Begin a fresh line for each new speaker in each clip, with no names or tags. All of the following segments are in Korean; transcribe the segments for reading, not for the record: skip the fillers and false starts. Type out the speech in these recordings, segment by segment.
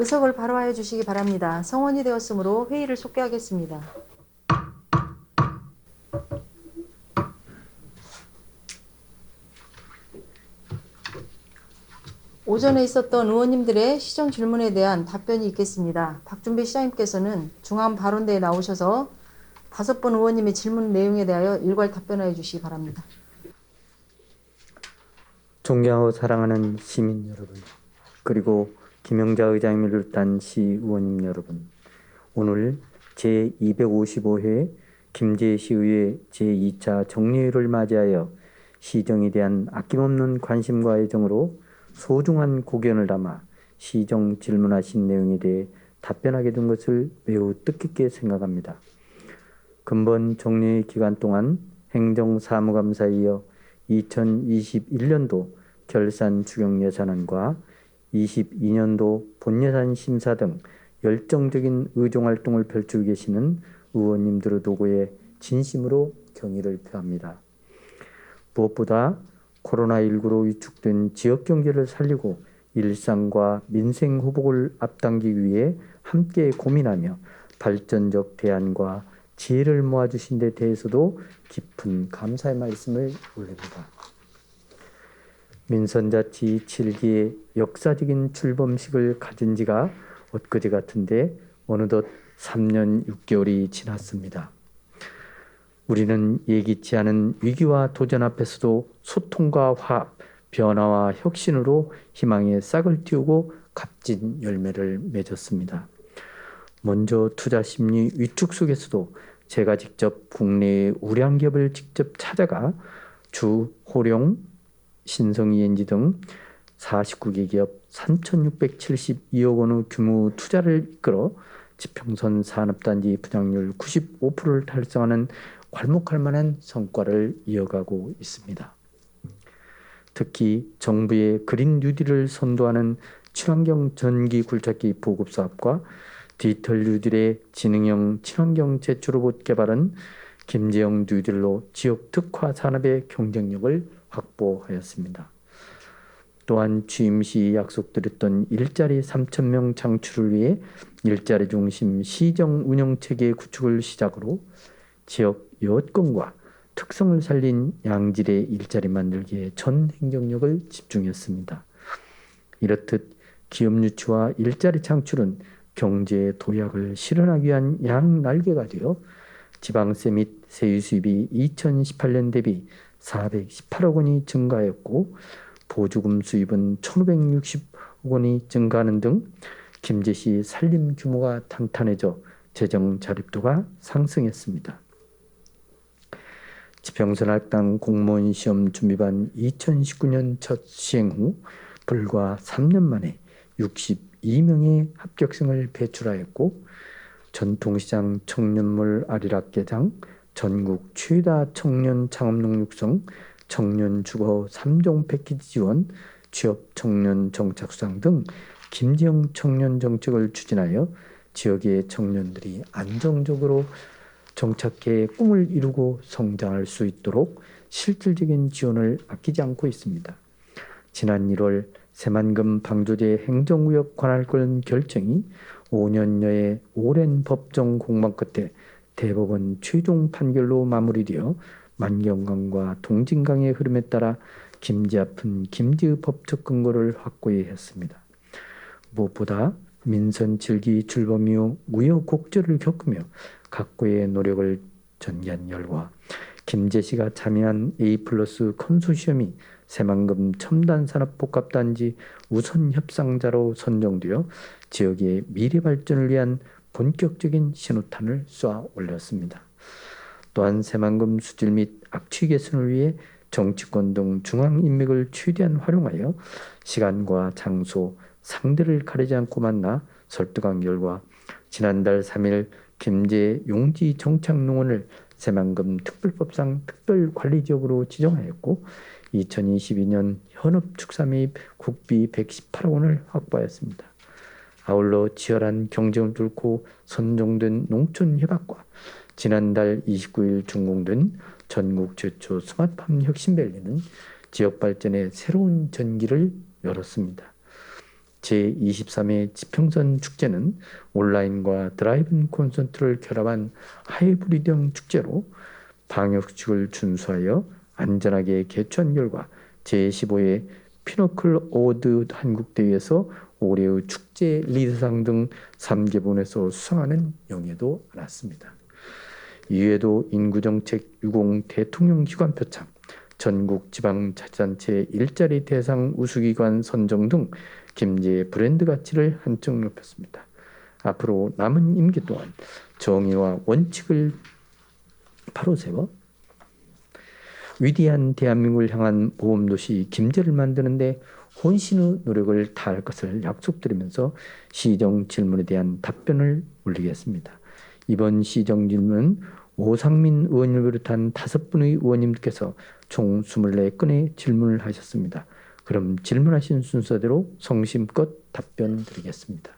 의석을 발화해 주시기 바랍니다. 성원이 되었으므로 회의를 속개하겠습니다. 오전에 있었던 의원님들의 시정 질문에 대한 답변이 있겠습니다. 박준배 시장님께서는 중앙발언대에 나오셔서 5번 의원님의 질문 내용에 대하여 일괄 답변해 주시기 바랍니다.
존경하고 사랑하는 시민 여러분, 그리고 김영자 의장님을 비롯한 시의원님 여러분, 오늘 제255회 김제시의회 제2차 정례회를 맞이하여 시정에 대한 아낌없는 관심과 애정으로 소중한 고견을 담아 시정 질문하신 내용에 대해 답변하게 된 것을 매우 뜻깊게 생각합니다. 근본 정례회 기간 동안 행정사무감사에 이어 2021년도 결산 추경 예산안과 22년도 본예산 심사 등 열정적인 의정활동을 펼치고 계시는 의원님들의 도구에 진심으로 경의를 표합니다. 무엇보다 코로나19로 위축된 지역경제를 살리고 일상과 민생 회복을 앞당기기 위해 함께 고민하며 발전적 대안과 지혜를 모아주신 데 대해서도 깊은 감사의 말씀을 올립니다. 민선자치 7기의 역사적인 출범식을 가진 지가 엊그제 같은데 어느덧 3년 6개월이 지났습니다. 우리는 예기치 않은 위기와 도전 앞에서도 소통과 화합, 변화와 혁신으로 희망의 싹을 틔우고 값진 열매를 맺었습니다. 먼저 투자 심리 위축 속에서도 제가 직접 국내의 우량 기업을 직접 찾아가 주, 호령, 신성 ENG 등 49개 기업 3,672억 원의 규모 투자를 이끌어 지평선 산업단지 분양률 95%를 달성하는 괄목할 만한 성과를 이어가고 있습니다. 특히 정부의 그린 뉴딜을 선도하는 친환경 전기 굴착기 보급 사업과 디지털 뉴딜의 지능형 친환경 제초로봇 개발은 김제영 뉴딜로 지역 특화 산업의 경쟁력을 확보하였습니다. 또한 취임 시 약속드렸던 일자리 3,000명 창출을 위해 일자리 중심 시정 운영 체계 구축을 시작으로 지역 여건과 특성을 살린 양질의 일자리 만들기에 전 행정력을 집중했습니다. 이렇듯 기업 유치와 일자리 창출은 경제의 도약을 실현하기 위한 양날개가 되어 지방세 및 세유 수입이 2018년 대비 418억 원이 증가하였고 보조금 수입은 1,560억 원이 증가하는 등 김제시 살림 규모가 탄탄해져 재정 자립도가 상승했습니다. 지평선악당 공무원 시험 준비반 2019년 첫 시행 후 불과 3년 만에 62명의 합격생을 배출하였고 전통시장 청년몰 아리랑개장, 전국 최다 청년 창업농 육성, 청년 주거 3종 패키지 지원, 취업 청년 정착 수당 등 김제영 청년 정책을 추진하여 지역의 청년들이 안정적으로 정착해 꿈을 이루고 성장할 수 있도록 실질적인 지원을 아끼지 않고 있습니다. 지난 1월 새만금 방조제 행정구역 관할권 결정이 5년여의 오랜 법정 공방 끝에 대법원 최종 판결로 마무리되어 만경강과 동진강의 흐름에 따라 김제 앞은 김제의 법적 근거를 확고히 했습니다. 무엇보다 민선 7기 출범 이후 우여곡절을 겪으며 각고의 노력을 전개한 결과 김제시가 참여한 A+ 컨소시엄이 새만금 첨단산업복합단지 우선 협상자로 선정되어 지역의 미래 발전을 위한 본격적인 신호탄을 쏘아 올렸습니다. 또한 새만금 수질 및 악취 개선을 위해 정치권 등 중앙 인맥을 최대한 활용하여 시간과 장소, 상대를 가리지 않고 만나 설득한 결과 지난달 3일 김제 용지 정착농원을 새만금 특별법상 특별관리지역으로 지정하였고 2022년 현업축산매입 국비 118억 원을 확보하였습니다. 아울러 치열한 경쟁을 뚫고 선정된 농촌협약과 지난달 29일 준공된 전국 최초 스마트팜 혁신밸리는 지역 발전의 새로운 전기를 열었습니다. 제23회 지평선 축제는 온라인과 드라이브인 콘서트를 결합한 하이브리드형 축제로 방역수칙을 준수하여 안전하게 개최한 결과 제15회 피너클 어워드 한국대회에서 올해의 축제 리더상 등 3개본에서 수상하는 영예도 않았습니다. 이외에도 인구정책 유공 대통령기관 표창, 전국지방자치단체 일자리 대상 우수기관 선정 등 김제의 브랜드 가치를 한층 높였습니다. 앞으로 남은 임기 동안 정의와 원칙을 바로 세워 위대한 대한민국을 향한 모범도시 김제를 만드는데 혼신의 노력을 다할 것을 약속드리면서 시정 질문에 대한 답변을 올리겠습니다. 이번 시정 질문은 오상민 의원을 비롯한 5분의 의원님께서 총 24건의 질문을 하셨습니다. 그럼 질문하신 순서대로 성심껏 답변 드리겠습니다.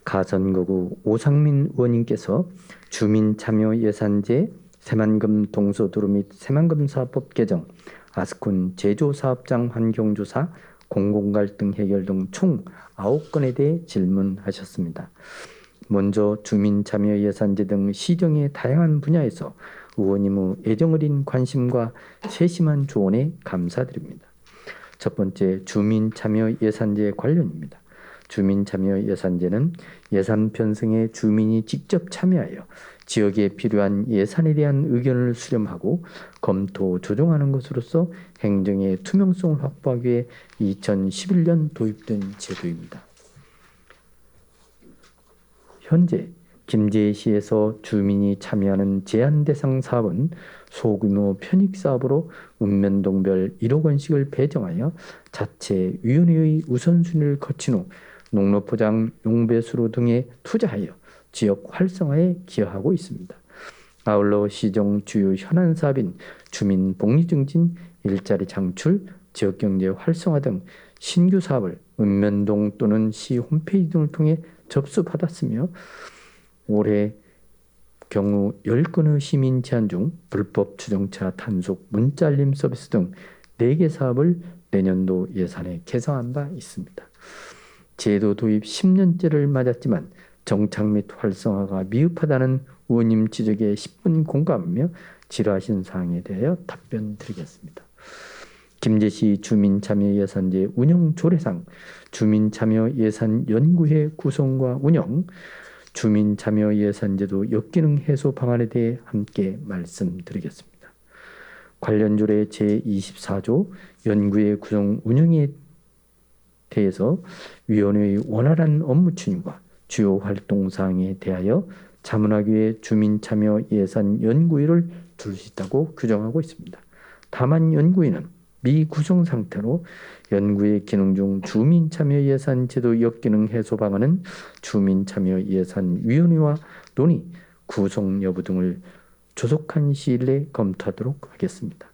가선거구 오상민 의원님께서 주민참여예산제, 새만금 동서도로 및 새만금 사업법 개정, 아스콘 제조사업장 환경조사, 공공갈등 해결 등 총 9건에 대해 질문하셨습니다. 먼저 주민참여예산제 등 시정의 다양한 분야에서 의원님의 애정어린 관심과 세심한 조언에 감사드립니다. 첫 번째, 주민참여예산제 관련입니다. 주민참여예산제는 예산 편성에 주민이 직접 참여하여 지역에 필요한 예산에 대한 의견을 수렴하고 검토, 조정하는 것으로서 행정의 투명성을 확보하기 위해 2011년 도입된 제도입니다. 현재 김제시에서 주민이 참여하는 제한 대상 사업은 소규모 편익 사업으로 읍면동별 1억 원씩을 배정하여 자체 위원회의 우선순위를 거친 후 농로포장, 용배수로 등에 투자하여 지역 활성화에 기여하고 있습니다. 아울러 시정 주요 현안 사업인 주민 복리 증진, 일자리 창출, 지역경제 활성화 등 신규 사업을 읍면동 또는 시 홈페이지 등을 통해 접수받았으며 올해 경우 10건의 시민 제안 중 불법 주정차 단속 문자 알림 서비스 등 4개 사업을 내년도 예산에 개정한 바 있습니다. 제도 도입 10년째를 맞았지만 정착 및 활성화가 미흡하다는 의원님 지적에 10분 공감하며 질의하신 사항에 대하여 답변 드리겠습니다. 김제시 주민참여예산제 운영조례상 주민참여예산연구회 구성과 운영, 주민참여예산제도 역기능 해소 방안에 대해 함께 말씀드리겠습니다. 관련 조례 제24조 연구회 구성 운영에 대해서 위원회의 원활한 업무 추진과 주요 활동사항에 대하여 자문하기 위해 주민참여예산연구회를 둘 수 있다고 규정하고 있습니다. 다만 연구회는 미구성 상태로 연구의 기능 중 주민참여예산제도 역기능 해소 방안은 주민참여예산위원회와 논의, 구성 여부 등을 조속한 시일 내에 검토하도록 하겠습니다.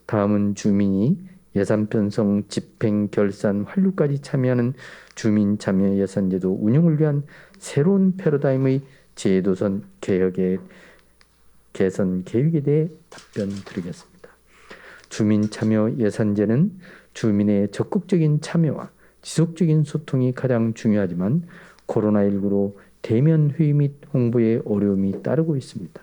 다음은 주민이 예산 편성, 집행, 결산, 환류까지 참여하는 주민참여예산제도 운영을 위한 새로운 패러다임의 제도선 개혁의 개선 계획에 대해 답변 드리겠습니다. 주민참여예산제는 주민의 적극적인 참여와 지속적인 소통이 가장 중요하지만 코로나19로 대면 회의 및 홍보에 어려움이 따르고 있습니다.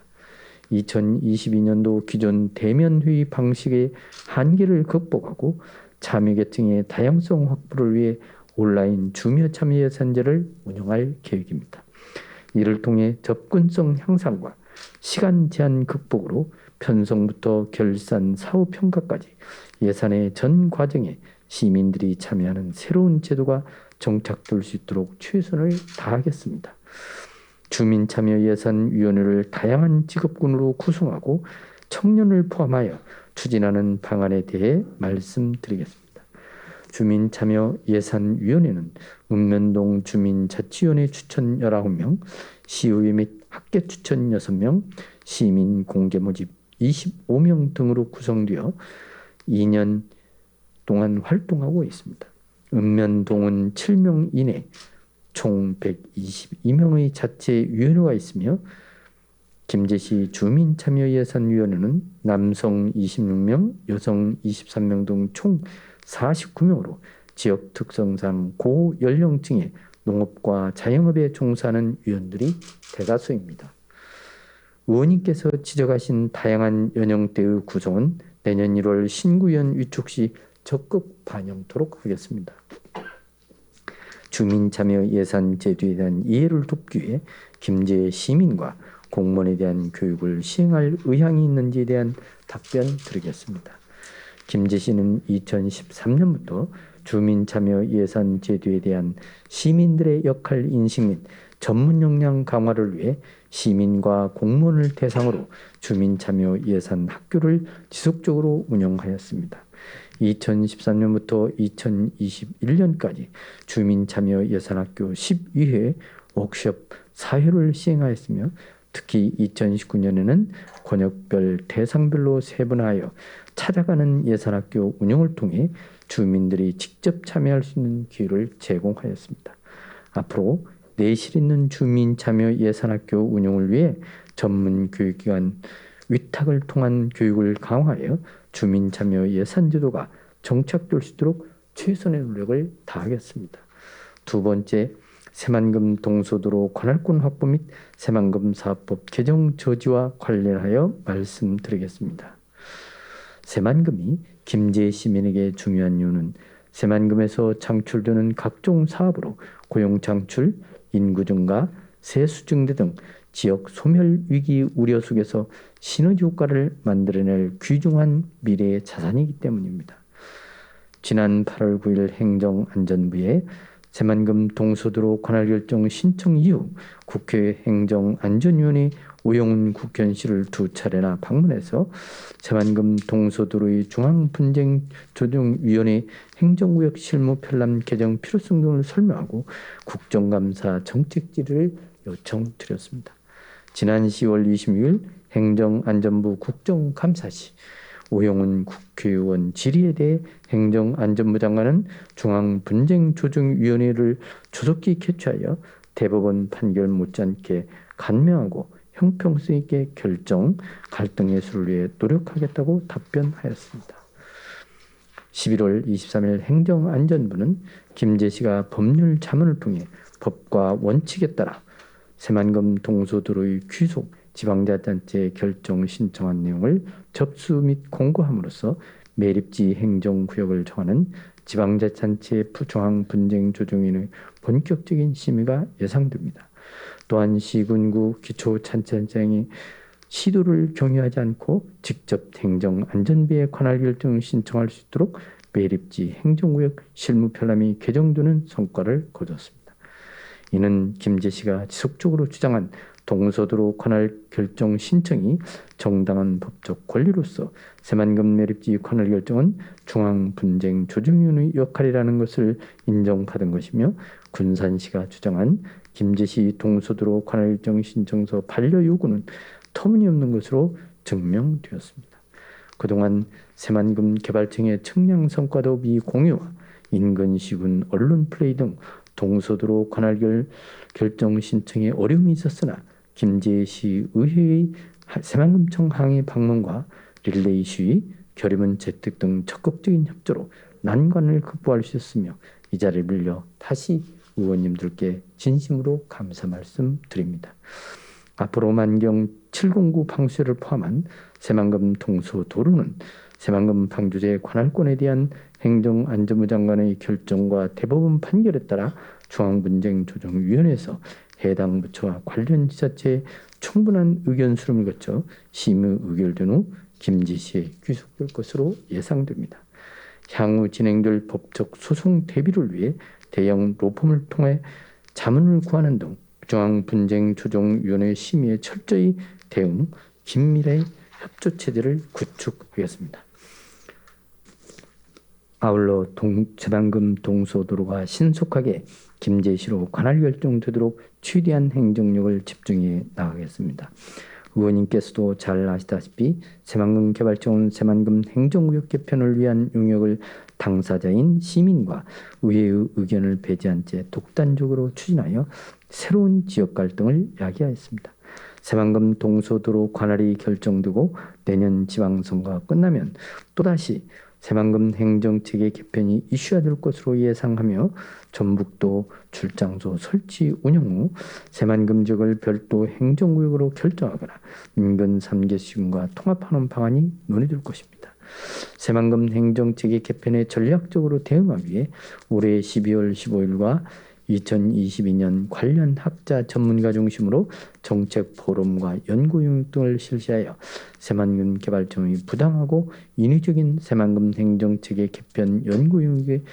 2022년도 기존 대면 회의 방식의 한계를 극복하고 참여 계층의 다양성 확보를 위해 온라인 주민참여예산제를 운영할 계획입니다. 이를 통해 접근성 향상과 시간 제한 극복으로 편성부터 결산, 사후 평가까지 예산의 전 과정에 시민들이 참여하는 새로운 제도가 정착될 수 있도록 최선을 다하겠습니다. 주민참여예산위원회를 다양한 직업군으로 구성하고 청년을 포함하여 추진하는 방안에 대해 말씀드리겠습니다. 주민참여예산위원회는 읍면동 주민자치위원회 추천 19명, 시의회 및 학계 추천 6명, 시민 공개 모집 25명 등으로 구성되어 2년 동안 활동하고 있습니다. 읍면동은 7명 이내 총 122명의 자체위원회가 있으며 김제시 주민참여예산위원회는 남성 26명, 여성 23명 등 총 49명으로 지역 특성상 고연령층의 농업과 자영업에 종사하는 위원들이 대다수입니다. 의원님께서 지적하신 다양한 연령대의 구성은 내년 1월 신구위원 위촉 시 적극 반영토록 하겠습니다. 주민참여 예산 제도에 대한 이해를 돕기 위해 김제 시민과 공무원에 대한 교육을 시행할 의향이 있는지에 대한 답변 드리겠습니다. 김제시는 2013년부터 주민참여 예산 제도에 대한 시민들의 역할 인식 및 전문 역량 강화를 위해 시민과 공무원을 대상으로 주민참여 예산 학교를 지속적으로 운영하였습니다. 2013년부터 2021년까지 주민참여 예산학교 12회 워크숍 4회를 시행하였으며 특히 2019년에는 권역별 대상별로 세분화하여 찾아가는 예산학교 운영을 통해 주민들이 직접 참여할 수 있는 기회를 제공하였습니다. 앞으로 내실 있는 주민참여 예산학교 운영을 위해 전문 교육기관 위탁을 통한 교육을 강화하여 주민참여 예산제도가 정착될 수 있도록 최선의 노력을 다하겠습니다. 두 번째, 새만금 동서도로 관할권 확보 및 새만금 사업법 개정 저지와 관련하여 말씀드리겠습니다. 새만금이 김제 시민에게 중요한 이유는 새만금에서 창출되는 각종 사업으로 고용 창출, 인구 증가, 세수 증대 등 지역 소멸 위기 우려 속에서 시너지 효과를 만들어낼 귀중한 미래의 자산이기 때문입니다. 지난 8월 9일 행정안전부에 새만금 동서도로 관할 결정 신청 이후 국회 행정안전위원회 오영훈 국회의원실을 2차례나 방문해서 새만금 동서도로의 중앙분쟁조정위원회 행정구역 실무 편람 개정 필요성 등을 설명하고 국정감사 정책 질의를 요청드렸습니다. 지난 10월 26일 행정안전부 국정감사 시 오영훈 국회의원 질의에 대해 행정안전부 장관은 중앙분쟁조정위원회를 조속히 개최하여 대법원 판결 못지않게 간명하고 형평성 있게 결정, 갈등 해소를 위해 노력하겠다고 답변하였습니다. 11월 23일 행정안전부는 김제시가 법률 자문을 통해 법과 원칙에 따라 새만금 동서도로의 귀속 지방자치단체 결정 신청한 내용을 접수 및 공고함으로써 매립지 행정구역을 정하는 지방자치단체 중앙분쟁조정위원회의 본격적인 심의가 예상됩니다. 또한 시군구 기초자치단체장이 시도를 경유하지 않고 직접 행정안전부에 관할 결정을 신청할 수 있도록 매립지 행정구역 실무 편람이 개정되는 성과를 거뒀습니다. 이는 김제시가 지속적으로 주장한 동서도로 관할 결정 신청이 정당한 법적 권리로서 새만금 매립지 관할 결정은 중앙분쟁조정위원회의 역할이라는 것을 인정받은 것이며 군산시가 주장한 김제시 동서도로 관할 결정 신청서 반려 요구는 터무니없는 것으로 증명되었습니다. 그동안 새만금 개발청의 청량 성과도 미공유와 인근 시군 언론 플레이 등 동서도로 관할 결정 신청에 어려움이 있었으나 김제시 의회의 새만금청 항의 방문과 릴레이 시위, 결의문 채택 등 적극적인 협조로 난관을 극복할 수 있었으며 이 자리를 빌려 다시 의원님들께 진심으로 감사 말씀드립니다. 앞으로 만경 709 방수를 포함한 새만금 동서도로는 새만금 방조제 관할권에 대한 행정안전부 장관의 결정과 대법원 판결에 따라 중앙분쟁조정위원회에서 해당 부처와 관련 지자체의 충분한 의견 수렴을 거쳐 심의 의결된 후 김제시에 귀속될 것으로 예상됩니다. 향후 진행될 법적 소송 대비를 위해 대형 로펌을 통해 자문을 구하는 등 중앙분쟁조정위원회 심의에 철저히 대응, 긴밀의 협조체제를 구축하겠습니다. 아울러 새만금 동서도로가 신속하게 김제시로 관할 결정되도록 최대한 행정력을 집중해 나가겠습니다. 의원님께서도 잘 아시다시피 새만금 개발청은 새만금 행정구역 개편을 위한 용역을 당사자인 시민과 의회의 의견을 배제한 채 독단적으로 추진하여 새로운 지역 갈등을 야기하였습니다. 새만금 동서도로 관할이 결정되고 내년 지방선거가 끝나면 또다시 새만금 행정체계 개편이 이슈가 될 것으로 예상하며 전북도 출장소 설치 운영 후 새만금 지역을 별도 행정구역으로 결정하거나 인근 3개 시군과 통합하는 방안이 논의될 것입니다. 새만금 행정체계 개편에 전략적으로 대응하기 위해 올해 12월 15일과 2022년 관련 학자 전문가 중심으로 정책 포럼과 연구용 등을 실시하여 새만금 개발청의 부당하고 인위적인 새만금 행정체계 개편 연구용의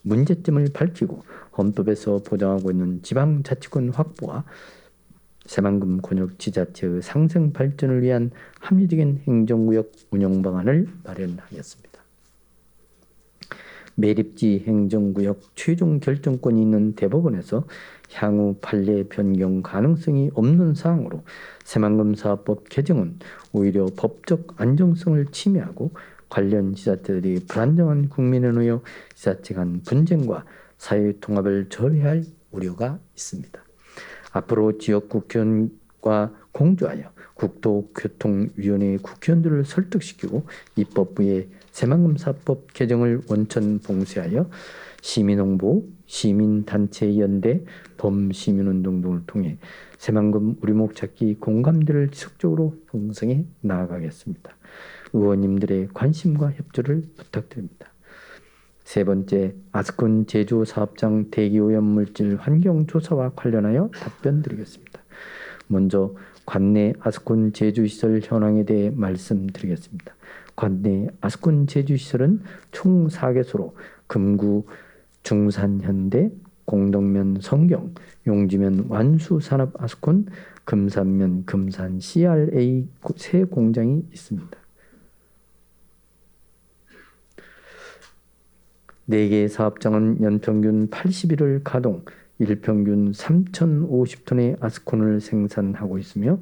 문제점을 밝히고 헌법에서 보장하고 있는 지방자치권 확보와 새만금 권역 지자체의 상생 발전을 위한 합리적인 행정구역 운영 방안을 마련하겠습니다. 매립지 행정구역 최종 결정권이 있는 대법원에서 향후 판례 변경 가능성이 없는 사항으로 새만금 사업법 개정은 오히려 법적 안정성을 침해하고 관련 지자체들이 불안정한 국민에 놓여 지자체 간 분쟁과 사회 통합을 저해할 우려가 있습니다. 앞으로 지역 국회의원과 공조하여 국토교통위원회 국회의원들을 설득시키고 입법부에 새만금 사업법 개정을 원천 봉쇄하여 시민홍보, 시민단체연대, 범시민운동 등을 통해 새만금 우리목 찾기 공감대를 지속적으로 형성해 나아가겠습니다. 의원님들의 관심과 협조를 부탁드립니다. 세 번째, 아스콘 제조 사업장 대기오염물질 환경조사와 관련하여 답변 드리겠습니다. 먼저 관내 아스콘 제조시설 현황에 대해 말씀드리겠습니다. 관내 아스콘 제조시설은 총 4개소로 금구 중산현대, 공덕면 성경, 용지면 완수산업 아스콘, 금산면 금산 CRA 세 공장이 있습니다. 4개의 사업장은 연평균 80일을 가동, 일평균 3,050톤의 아스콘을 생산하고 있으며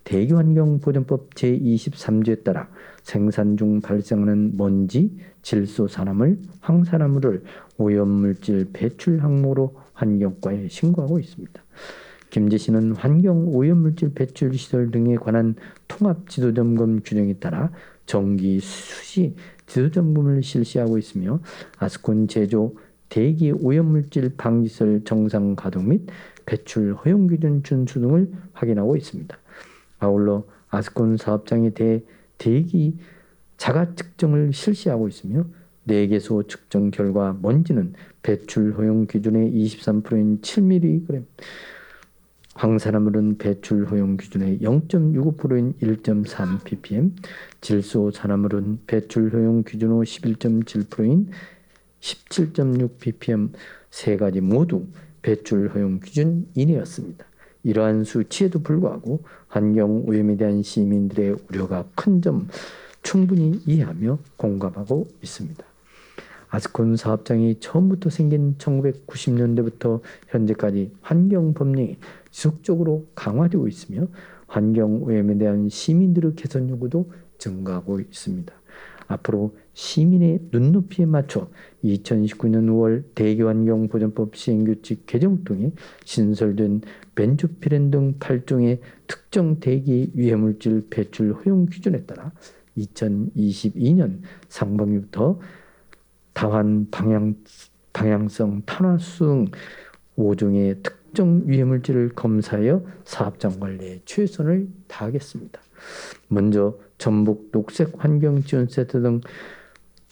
대기환경보전법 제23조에 따라 생산 중 발생하는 먼지, 질소산화물, 황산화물을 오염물질 배출 항목으로 환경과에 신고하고 있습니다. 김제시는 환경 오염물질 배출 시설 등에 관한 통합 지도점검 규정에 따라 정기 수시 지도점검을 실시하고 있으며 아스콘 제조 대기 오염물질 방지시설 정상 가동 및 배출 허용 기준 준수 등을 확인하고 있습니다. 아울러 아스콘 사업장에 대해 대기 자가 측정을 실시하고 있으며 4개소 측정 결과 먼지는 배출 허용 기준의 23%인 7mg, 황산화물은 배출 허용 기준의 0.65%인 1.3ppm, 질소산화물은 배출 허용 기준 후 11.7%인 17.6ppm 세 가지 모두 배출 허용 기준 이내였습니다. 이러한 수치에도 불구하고 환경 오염에 대한 시민들의 우려가 큰 점 충분히 이해하며 공감하고 있습니다. 아스콘 사업장이 처음부터 생긴 1990년대부터 현재까지 환경 법령이 지속적으로 강화되고 있으며 환경 오염에 대한 시민들의 개선 요구도 증가하고 있습니다. 앞으로 시민의 눈높이에 맞춰 2019년 5월 대기환경보전법 시행규칙 개정 등에 신설된 벤조피렌 등 8종의 특정 대기 유해물질 배출 허용 기준에 따라 2022년 상반기부터 다환 방향성 탄화수응 5종의 특정 유해물질을 검사하여 사업장 관리에 최선을 다하겠습니다. 먼저 전북 녹색환경지원센터 등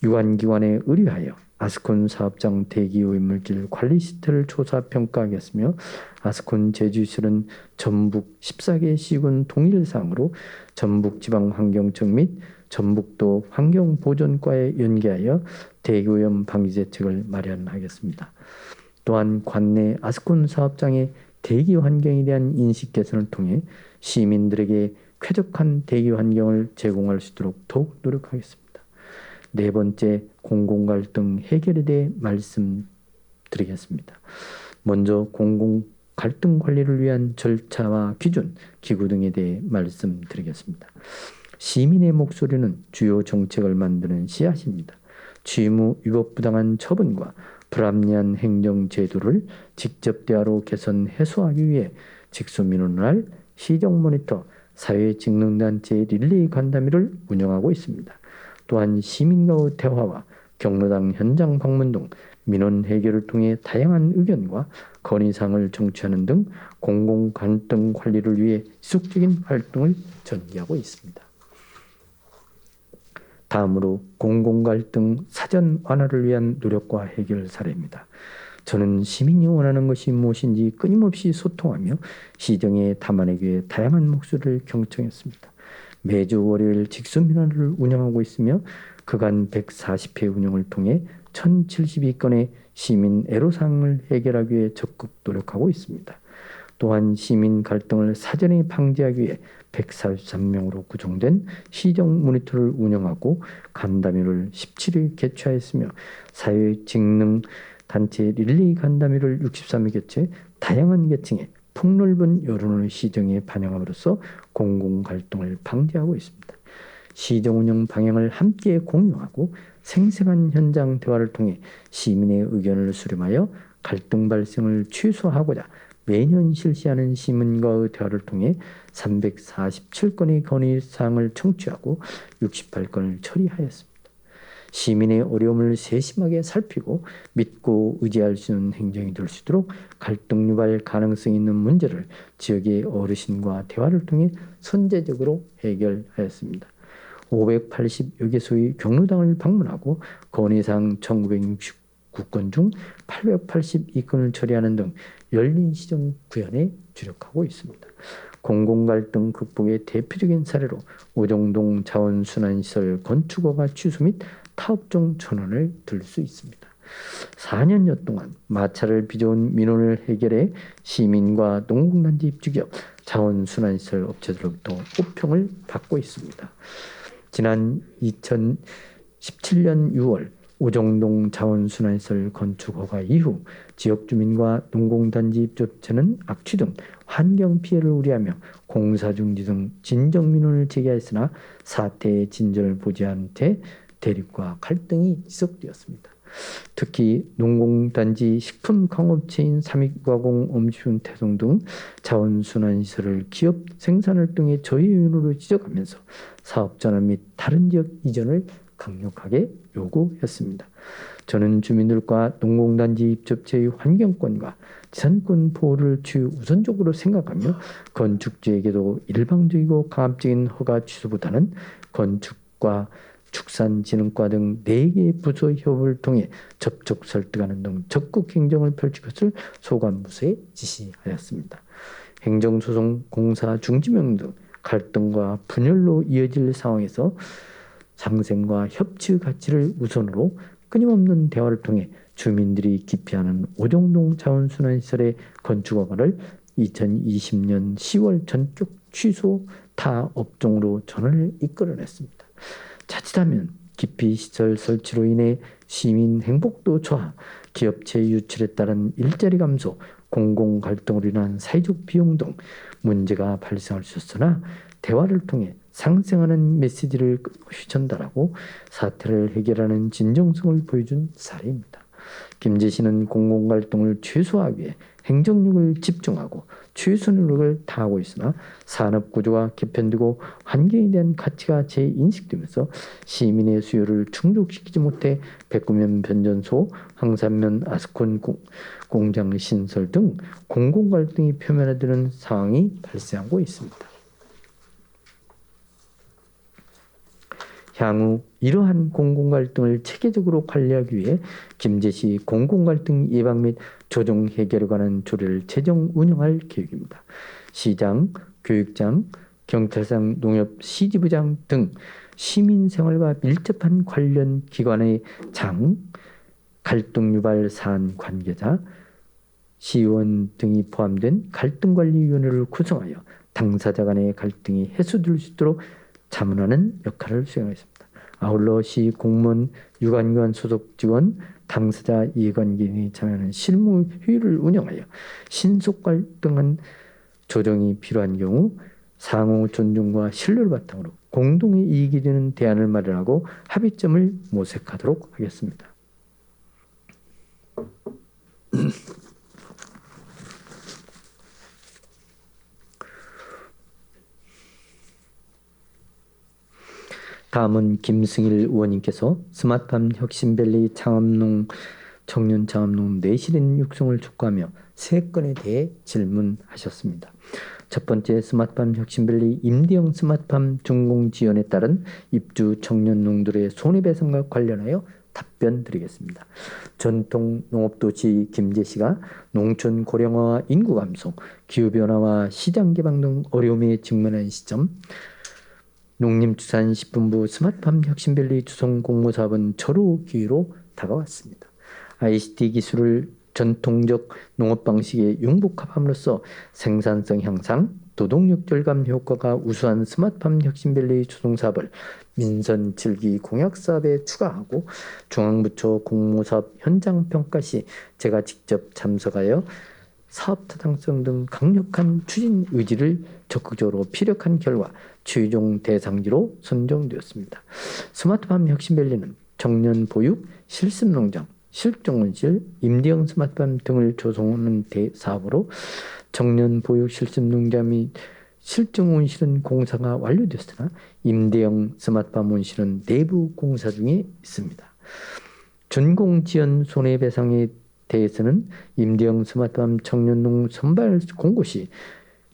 유관기관에 의뢰하여 아스콘 사업장 대기 오염물질 관리 시스템을 조사 평가하겠으며 아스콘 제주시설은 전북 14개 시군 동일사항으로 전북지방환경청 및 전북도 환경보전과에 연계하여 대기오염 방지 대책을 마련하겠습니다. 또한 관내 아스콘 사업장의 대기 환경에 대한 인식 개선을 통해 시민들에게 쾌적한 대기 환경을 제공할 수 있도록 더욱 노력하겠습니다. 네 번째, 공공갈등 해결에 대해 말씀드리겠습니다. 먼저 공공갈등 관리를 위한 절차와 기준, 기구 등에 대해 말씀드리겠습니다. 시민의 목소리는 주요 정책을 만드는 씨앗입니다. 취임 후 위법부당한 처분과 불합리한 행정 제도를 직접 대화로 개선 해소하기 위해 직소민원을 시정 모니터, 사회직능단체 릴레이 간담회를 운영하고 있습니다. 또한 시민과의 대화와 경로당 현장 방문 등 민원 해결을 통해 다양한 의견과 건의사항을 정취하는 등 공공 갈등 관리를 위해 지속적인 활동을 전개하고 있습니다. 다음으로 공공 갈등 사전 완화를 위한 노력과 해결 사례입니다. 저는 시민이 원하는 것이 무엇인지 끊임없이 소통하며 시정에 담아내기 위해 다양한 목소리를 경청했습니다. 매주 월요일 직수민원을 운영하고 있으며 그간 140회 운영을 통해 1072건의 시민 애로사항을 해결하기 위해 적극 노력하고 있습니다. 또한 시민 갈등을 사전에 방지하기 위해 143명으로 구성된 시정 모니터를 운영하고 간담회를 17일 개최하였으며 사회직능 단체 릴레이 간담회를 63회 개최 다양한 계층의 폭넓은 여론을 시정에 반영함으로써 공공 갈등을 방지하고 있습니다. 시정 운영 방향을 함께 공유하고 생생한 현장 대화를 통해 시민의 의견을 수렴하여 갈등 발생을 최소화하고자 매년 실시하는 시민과의 대화를 통해 347건의 건의사항을 청취하고 68건을 처리하였습니다. 시민의 어려움을 세심하게 살피고 믿고 의지할 수 있는 행정이 될 수 있도록 갈등 유발 가능성이 있는 문제를 지역의 어르신과 대화를 통해 선제적으로 해결하였습니다. 580여 개소의 경로당을 방문하고 건의사항 1969건 중 882건을 처리하는 등 열린 시정 구현에 주력하고 있습니다. 공공갈등 극복의 대표적인 사례로 오정동 자원순환시설 건축허가 취소 및 타업종 전원을 들 수 있습니다. 4년여 동안 마찰을 빚어온 민원을 해결해 시민과 농공단지 입주기업 자원순환시설 업체들로부터 호평을 받고 있습니다. 지난 2017년 6월 오정동 자원순환시설 건축허가 이후 지역 주민과 농공단지 입주업체는 악취 등 환경 피해를 우려하며 공사중지 등 진정민원을 제기하였으나 사태의 진전을 보지 않은 채 대립과 갈등이 지속되었습니다. 특히 농공단지 식품광업체인 삼익가공 엄시훈 태송 등 자원순환시설을 기업 생산을 등의 저해요인으로 지적하면서 사업 전환 및 다른 지역 이전을 강력하게 요구했습니다. 저는 주민들과 농공단지 입주업체의 환경권과 지산권 보호를 최우선적으로 생각하며 건축주에게도 일방적이고 강압적인 허가 취소보다는 건축과 축산진흥과 등 4개의 부서 협업을 통해 접촉 설득하는 등 적극 행정을 펼칠 것을 소관부서에 지시하였습니다. 행정소송, 공사, 중지명 등 갈등과 분열로 이어질 상황에서 상생과 협치의 가치를 우선으로 끊임없는 대화를 통해 주민들이 기피하는 오정동 자원순환시설의 건축허가를 2020년 10월 전격 취소 타 업종으로 전환을 이끌어냈습니다. 자칫하면 기피시설 설치로 인해 시민 행복도 저하, 기업체 유출에 따른 일자리 감소, 공공 갈등으로 인한 사회적 비용 등 문제가 발생할 수 있으나 대화를 통해 상생하는 메시지를 끊임없이 전달하고 사태를 해결하는 진정성을 보여준 사례입니다. 김제시는 공공갈등을 최소화하기 위해 행정력을 집중하고 최선의 노력을 다하고 있으나 산업구조가 개편되고 환경에 대한 가치가 재인식되면서 시민의 수요를 충족시키지 못해 백구면 변전소, 황산면 아스콘 공장 신설 등 공공갈등이 표면화되는 상황이 발생하고 있습니다. 향후 이러한 공공갈등을 체계적으로 관리하기 위해 김제시 공공갈등 예방 및 조정 해결에 관한 조례를 제정 운영할 계획입니다. 시장, 교육장, 경찰상, 농협, 시지부장 등 시민생활과 밀접한 관련 기관의 장, 갈등 유발 사안 관계자, 시의원 등이 포함된 갈등관리위원회를 구성하여 당사자 간의 갈등이 해소될 수 있도록 자문하는 역할을 수행하였습니다. 아울러 시 공무원, 유관기관 소속 직원, 당사자 이해관계인이 참여하는 실무회의를 운영하여 신속 갈등한 조정이 필요한 경우 상호 존중과 신뢰를 바탕으로 공동의 이익이 되는 대안을 마련하고 합의점을 모색하도록 하겠습니다. 다음은 김승일 의원님께서 스마트팜 혁신밸리 창업농 청년 창업농 내실인 육성을 촉구하며 3건에 대해 질문하셨습니다. 첫 번째, 스마트팜 혁신밸리 임대형 스마트팜 준공 지연에 따른 입주 청년 농들의 손해배상과 관련하여 답변 드리겠습니다. 전통 농업도시 김제시가 농촌 고령화와 인구 감소, 기후변화와 시장 개방 등 어려움에 직면한 시점, 농림축산식품부 스마트팜 혁신밸리 주성 공모사업은 절호 기회로 다가왔습니다. ICT 기술을 전통적 농업 방식에 융복합함으로써 생산성 향상, 노동력 절감 효과가 우수한 스마트팜 혁신밸리 주성사업을 민선 7기 공약사업에 추가하고 중앙부처 공모사업 현장평가 시 제가 직접 참석하여 사업 타당성 등 강력한 추진 의지를 적극적으로 피력한 결과 최종 대상지로 선정되었습니다. 스마트팜 혁신밸리는 청년 보육, 실습농장, 실종원실, 임대형 스마트팜 등을 조성하는 대사업으로 청년 보육 실습농장 및 실종원실은 공사가 완료되었으나 임대형 스마트팜 원실은 내부 공사 중에 있습니다. 준공 지연 손해배상에 대해서는 임대형 스마트팜 청년농 선발 공고 시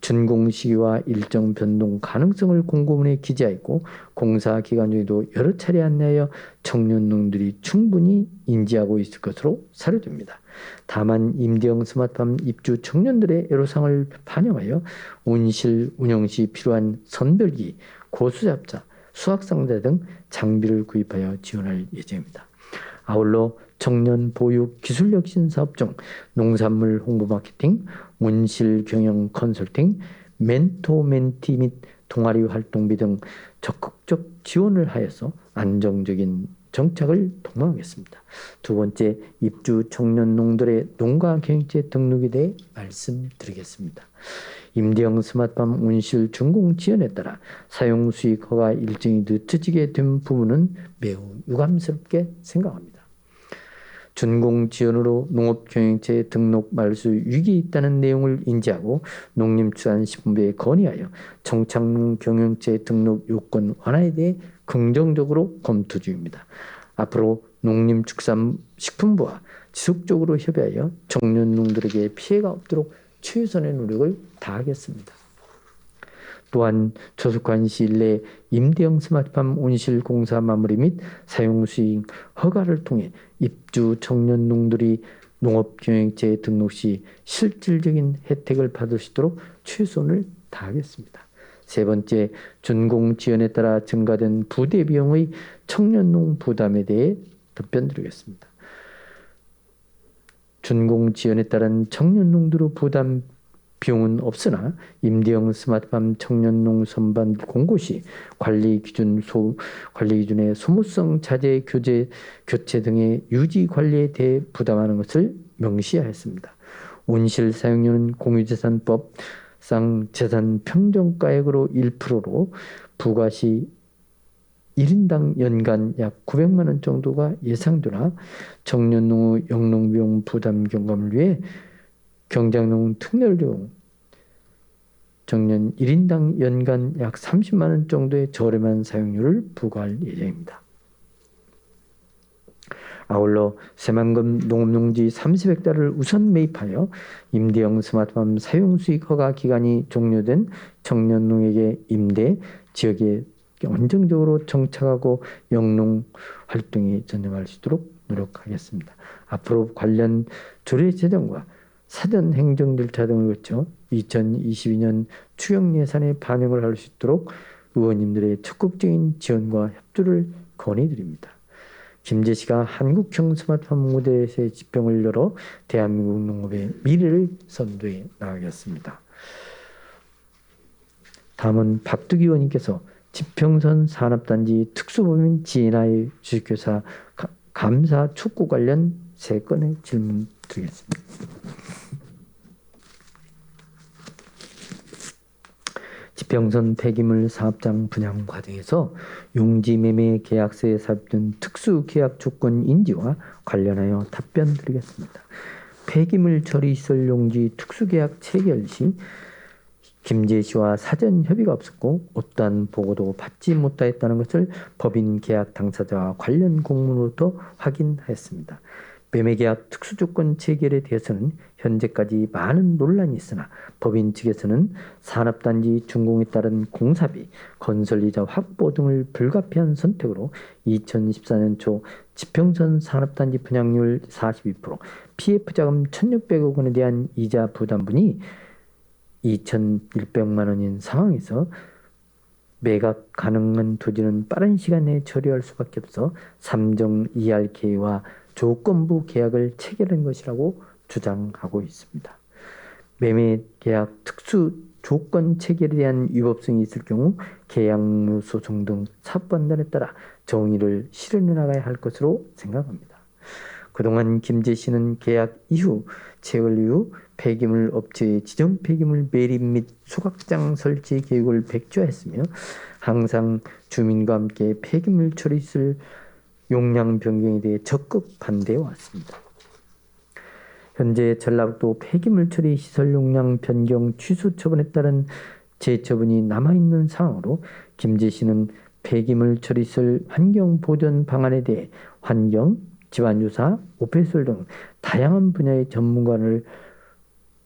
준공 시기와 일정 변동 가능성을 공고문에 기재하였고 공사 기간 중에도 여러 차례 안내하여 청년농들이 충분히 인지하고 있을 것으로 사료됩니다. 다만 임대형 스마트팜 입주 청년들의 애로사항을 반영하여 온실 운영 시 필요한 선별기, 고수잡자, 수학상자 등 장비를 구입하여 지원할 예정입니다. 아울러 청년 보육 기술혁신 사업 중 농산물 홍보 마케팅, 온실 경영 컨설팅, 멘토 멘티 및 동아리 활동비 등 적극적 지원을 하여서 안정적인 정착을 도모하겠습니다. 두 번째, 입주 청년 농들의 농가 경영체 등록에 대해 말씀드리겠습니다. 임대형 스마트팜 온실 준공 지연에 따라 사용 수익 허가 일정이 늦춰지게 된 부분은 매우 유감스럽게 생각합니다. 준공 지연으로 농업경영체 등록 말소 위기에 있다는 내용을 인지하고 농림축산식품부에 건의하여 정착농 경영체 등록 요건 완화에 대해 긍정적으로 검토 중입니다. 앞으로 농림축산식품부와 지속적으로 협의하여 청년농들에게 피해가 없도록 최선의 노력을 다하겠습니다. 또한 조속한 시일 내에 임대형 스마트팜 온실 공사 마무리 및 사용 수익 허가를 통해 입주 청년 농들이 농업경영체 등록 시 실질적인 혜택을 받을 수 있도록 최선을 다하겠습니다. 세 번째, 준공 지연에 따라 증가된 부대 비용의 청년농 부담에 대해 답변드리겠습니다. 준공 지연에 따른 청년농들의 부담 비용은 없으나 임대형 스마트팜 청년농 선반 공고 시 관리 기준의 소모성 자재 교체 등의 유지 관리에 대해 부담하는 것을 명시하였습니다. 온실 사용료는 공유재산법상 재산 평정가액으로 1%로 부과 시 1인당 연간 약 900만 원 정도가 예상되나 청년농의 영농비용 부담 경감을 위해 경작농 특별용 청년 1인당 연간 약 30만 원 정도의 저렴한 사용료를 부과할 예정입니다. 아울러 새만금 농업용지 30헥타르를 우선 매입하여 임대형 스마트팜 사용 수익 허가 기간이 종료된 청년농에게 임대 지역에 안정적으로 정착하고 영농 활동에 전념할 수 있도록 노력하겠습니다. 앞으로 관련 조례 제정과 사전 행정 절차 등을 거쳐 2022년 추경 예산에 반영을 할 수 있도록 의원님들의 적극적인 지원과 협조를 건의드립니다. 김제시가 한국형 스마트팜 모델의 지평을 열어 대한민국 농업의 미래를 선도해 나가겠습니다. 다음은 박두기 의원님께서 지평선 산업단지 특수법인 진아의 주식회사 감사 촉구 관련 3건의 질문 드리겠습니다. 지평선 폐기물 사업장 분양 과정에서 용지 매매 계약서에 삽입된 특수 계약 조건 인지와 관련하여 답변 드리겠습니다. 폐기물 처리 시설 용지 특수 계약 체결 시 김제 씨와 사전 협의가 없었고 어떠한 보고도 받지 못하였다는 것을 법인 계약 당사자와 관련 공문으로부터 확인하였습니다. 매매계약 특수조건 체결에 대해서는 현재까지 많은 논란이 있으나 법인 측에서는 산업단지 준공에 따른 공사비, 건설이자 확보 등을 불가피한 선택으로 2014년 초 지평선 산업단지 분양률 42%, PF자금 1,600억 원에 대한 이자 부담분이 2,100만 원인 상황에서 매각 가능한 토지는 빠른 시간 내에 처리할 수밖에 없어 삼정 ERK와 조건부 계약을 체결한 것이라고 주장하고 있습니다. 매매 계약 특수 조건 체결에 대한 위법성이 있을 경우 계약무 소송 등 사법판단에 따라 정의를 실현해 나가야 할 것으로 생각합니다. 그동안 김제 씨는 계약 이후 체결 이후 폐기물 업체의 지정 폐기물 매립 및 소각장 설치 계획을 백지화했으며 항상 주민과 함께 폐기물 처리실 용량 변경에 대해 적극 반대해 왔습니다. 현재 전라북도 폐기물 처리 시설 용량 변경 취소 처분에 따른 재처분이 남아있는 상황으로 김제 씨는 폐기물 처리시설 환경 보전 방안에 대해 환경, 집안유사, 오폐수설 등 다양한 분야의 전문가를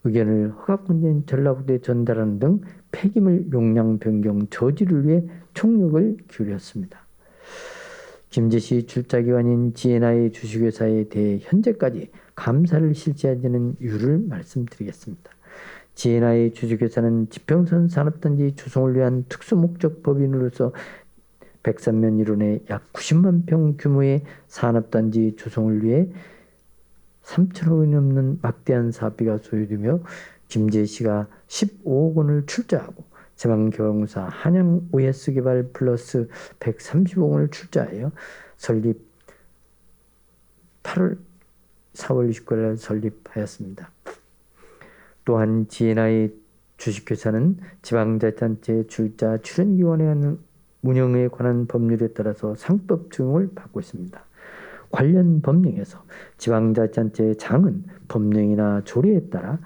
의견을 허가권자인 전라북도에 전달하는 등 폐기물 용량 변경 저지를 위해 총력을 기울였습니다. 김제 씨 출자기관인 GNI 주식회사에 대해 현재까지 감사를 실시하지는 이유를 말씀드리겠습니다. GNI 주식회사는 지평선 산업단지 조성을 위한 특수목적 법인으로서 103면 일원의 약 90만 평 규모의 산업단지 조성을 위해 3천억 원이 넘는 막대한 사업비가 소요되며 김제 씨가 15억 원을 출자하고 제방개발공사 한양 OS 개발 플러스 130억 원을 출자하여 설립 4월 29일 설립하였습니다. 또한 GNI 주식회사는 지방자치단체 출자 출연기관에 하는 운영에 관한 법률에 따라서 상법 적용을 받고 있습니다. 관련 법령에서 지방자치단체의 장은 법령이나 조례에 따라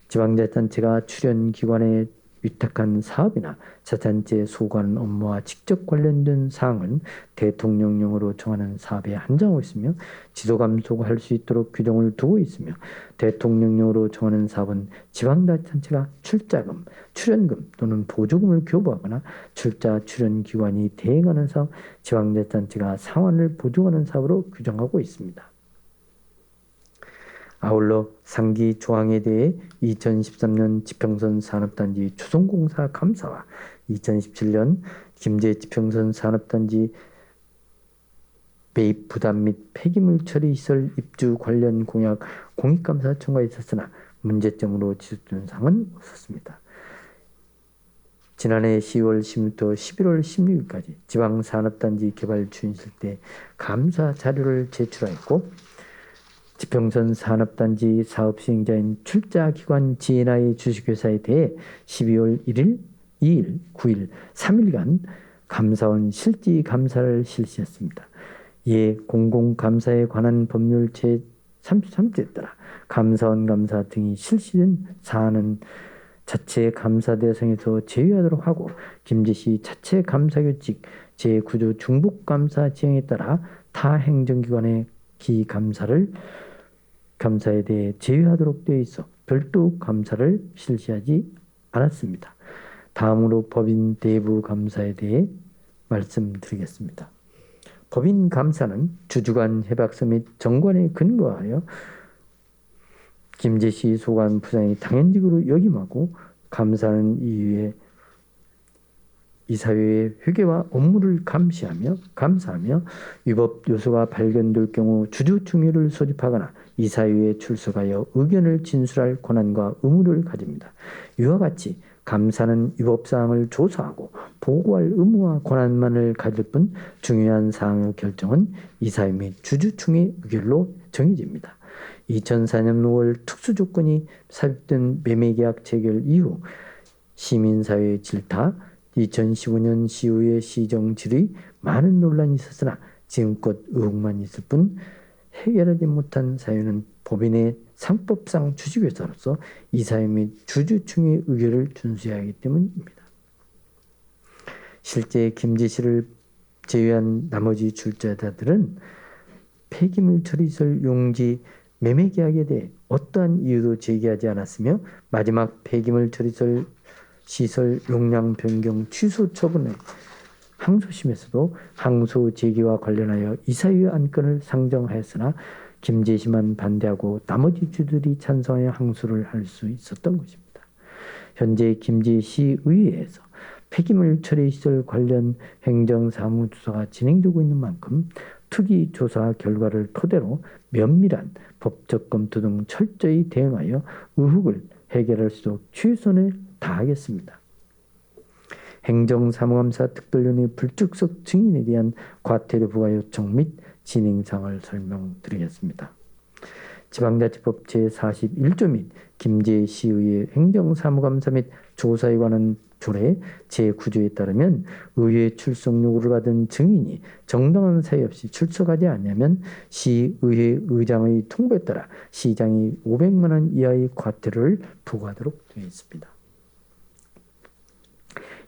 지방자치단체가 출연기관에 위탁한 사업이나 자치단체에 소관하는 업무와 직접 관련된 사항은 대통령령으로 정하는 사업에 한정하고 있으며 지도감독을 할 수 있도록 규정을 두고 있으며 대통령령으로 정하는 사업은 지방자치단체가 출자금, 출연금 또는 보조금을 교부하거나 출자 출연기관이 대행하는 사업, 지방자치단체가 상환을 보조하는 사업으로 규정하고 있습니다. 아울러 상기 조항에 대해 2013년 지평선 산업단지 조성공사 감사와 2017년 김제 지평선 산업단지 매입 부담 및 폐기물 처리 시설 입주 관련 공약 공익감사 청구가 있었으나 문제점으로 지적된 사항은 없었습니다. 지난해 10월 10일부터 11월 16일까지 지방산업단지 개발 추진실 때 감사 자료를 제출하였고 지평선 산업단지 사업 시행자인 출자기관 GNI 주식회사에 대해 12월 1일, 2일, 9일, 3일간 감사원 실지 감사를 실시했습니다. 이에 공공감사에 관한 법률 제33조에 따라 감사원 감사 등이 실시된 사안은 자체 감사 대상에서 제외하도록 하고 김제시 자체 감사규칙 제9조 중복감사 지형에 따라 타 행정기관의 감사에 대해 제외하도록 되어 있어 별도 감사를 실시하지 않았습니다. 다음으로 법인 대부 감사에 대해 말씀드리겠습니다. 법인 감사는 주주간 협약서 및 정관에 근거하여 김제시 소관 부장이 당연직으로 역임하고 감사는 이후에 이사회의 회계와 업무를 감사하며 위법 요소가 발견될 경우 주주 충의를 소집하거나 이사회에 출석하여 의견을 진술할 권한과 의무를 가집니다. 이와 같이 감사는 위법사항을 조사하고 보고할 의무와 권한만을 가질 뿐 중요한 사항의 결정은 이사회 및 주주충의 의결로 정해집니다. 2004년 5월 특수조건이 삽입된 매매계약 체결 이후 시민사회의 질타, 2015년 시후의 시정질의 많은 논란이 있었으나 지금껏 의혹만 있을 뿐 해결하지 못한 사유는 법인의 상법상 주식회사로서 이사회 및 주주총회 의결을 준수해야 하기 때문입니다. 실제 김제시를 제외한 나머지 출자자들은 폐기물 처리시설 용지 매매 계약에 대해 어떠한 이유도 제기하지 않았으며 마지막 폐기물 처리시설 용량 변경 취소 처분의 항소심에서도 항소 제기와 관련하여 이사회 안건을 상정하였으나 김제시만 반대하고 나머지 주들이 찬성하여 항소를 할 수 있었던 것입니다. 현재 김제시의회에서 폐기물 처리시설 관련 행정사무조사가 진행되고 있는 만큼 투기 조사 결과를 토대로 면밀한 법적 검토 등 철저히 대응하여 의혹을 해결할 수 있도록 최선을 다하겠습니다. 행정사무감사 특별위원회 불출석 증인에 대한 과태료 부과 요청 및 진행상을 설명드리겠습니다. 지방자치법 제41조 및 김제시의회 행정사무감사 및 조사에 관한 조례 제9조에 따르면 의회 출석 요구를 받은 증인이 정당한 사유 없이 출석하지 않으면 시의회 의장의 통보에 따라 시장이 500만 원 이하의 과태료를 부과하도록 되어 있습니다.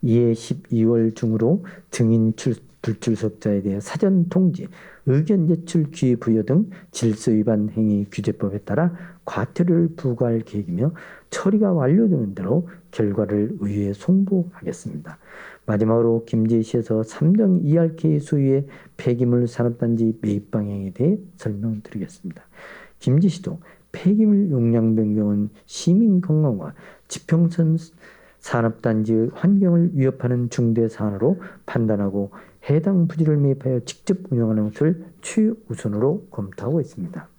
이에 12월 중으로 증인 불출석자에 대해 사전 통지, 의견 제출 기회 부여 등 질서 위반 행위 규제법에 따라 과태료를 부과할 계획이며 처리가 완료되는 대로 결과를 의회에 송부하겠습니다. 마지막으로 김제시에서 3정 2RK 소유의 폐기물 산업단지 매입 방향에 대해 설명드리겠습니다. 김제시도 폐기물 용량 변경은 시민 건강과 지평선 산업단지의 환경을 위협하는 중대 사안으로 판단하고 해당 부지를 매입하여 직접 운영하는 것을 최우선으로 검토하고 있습니다.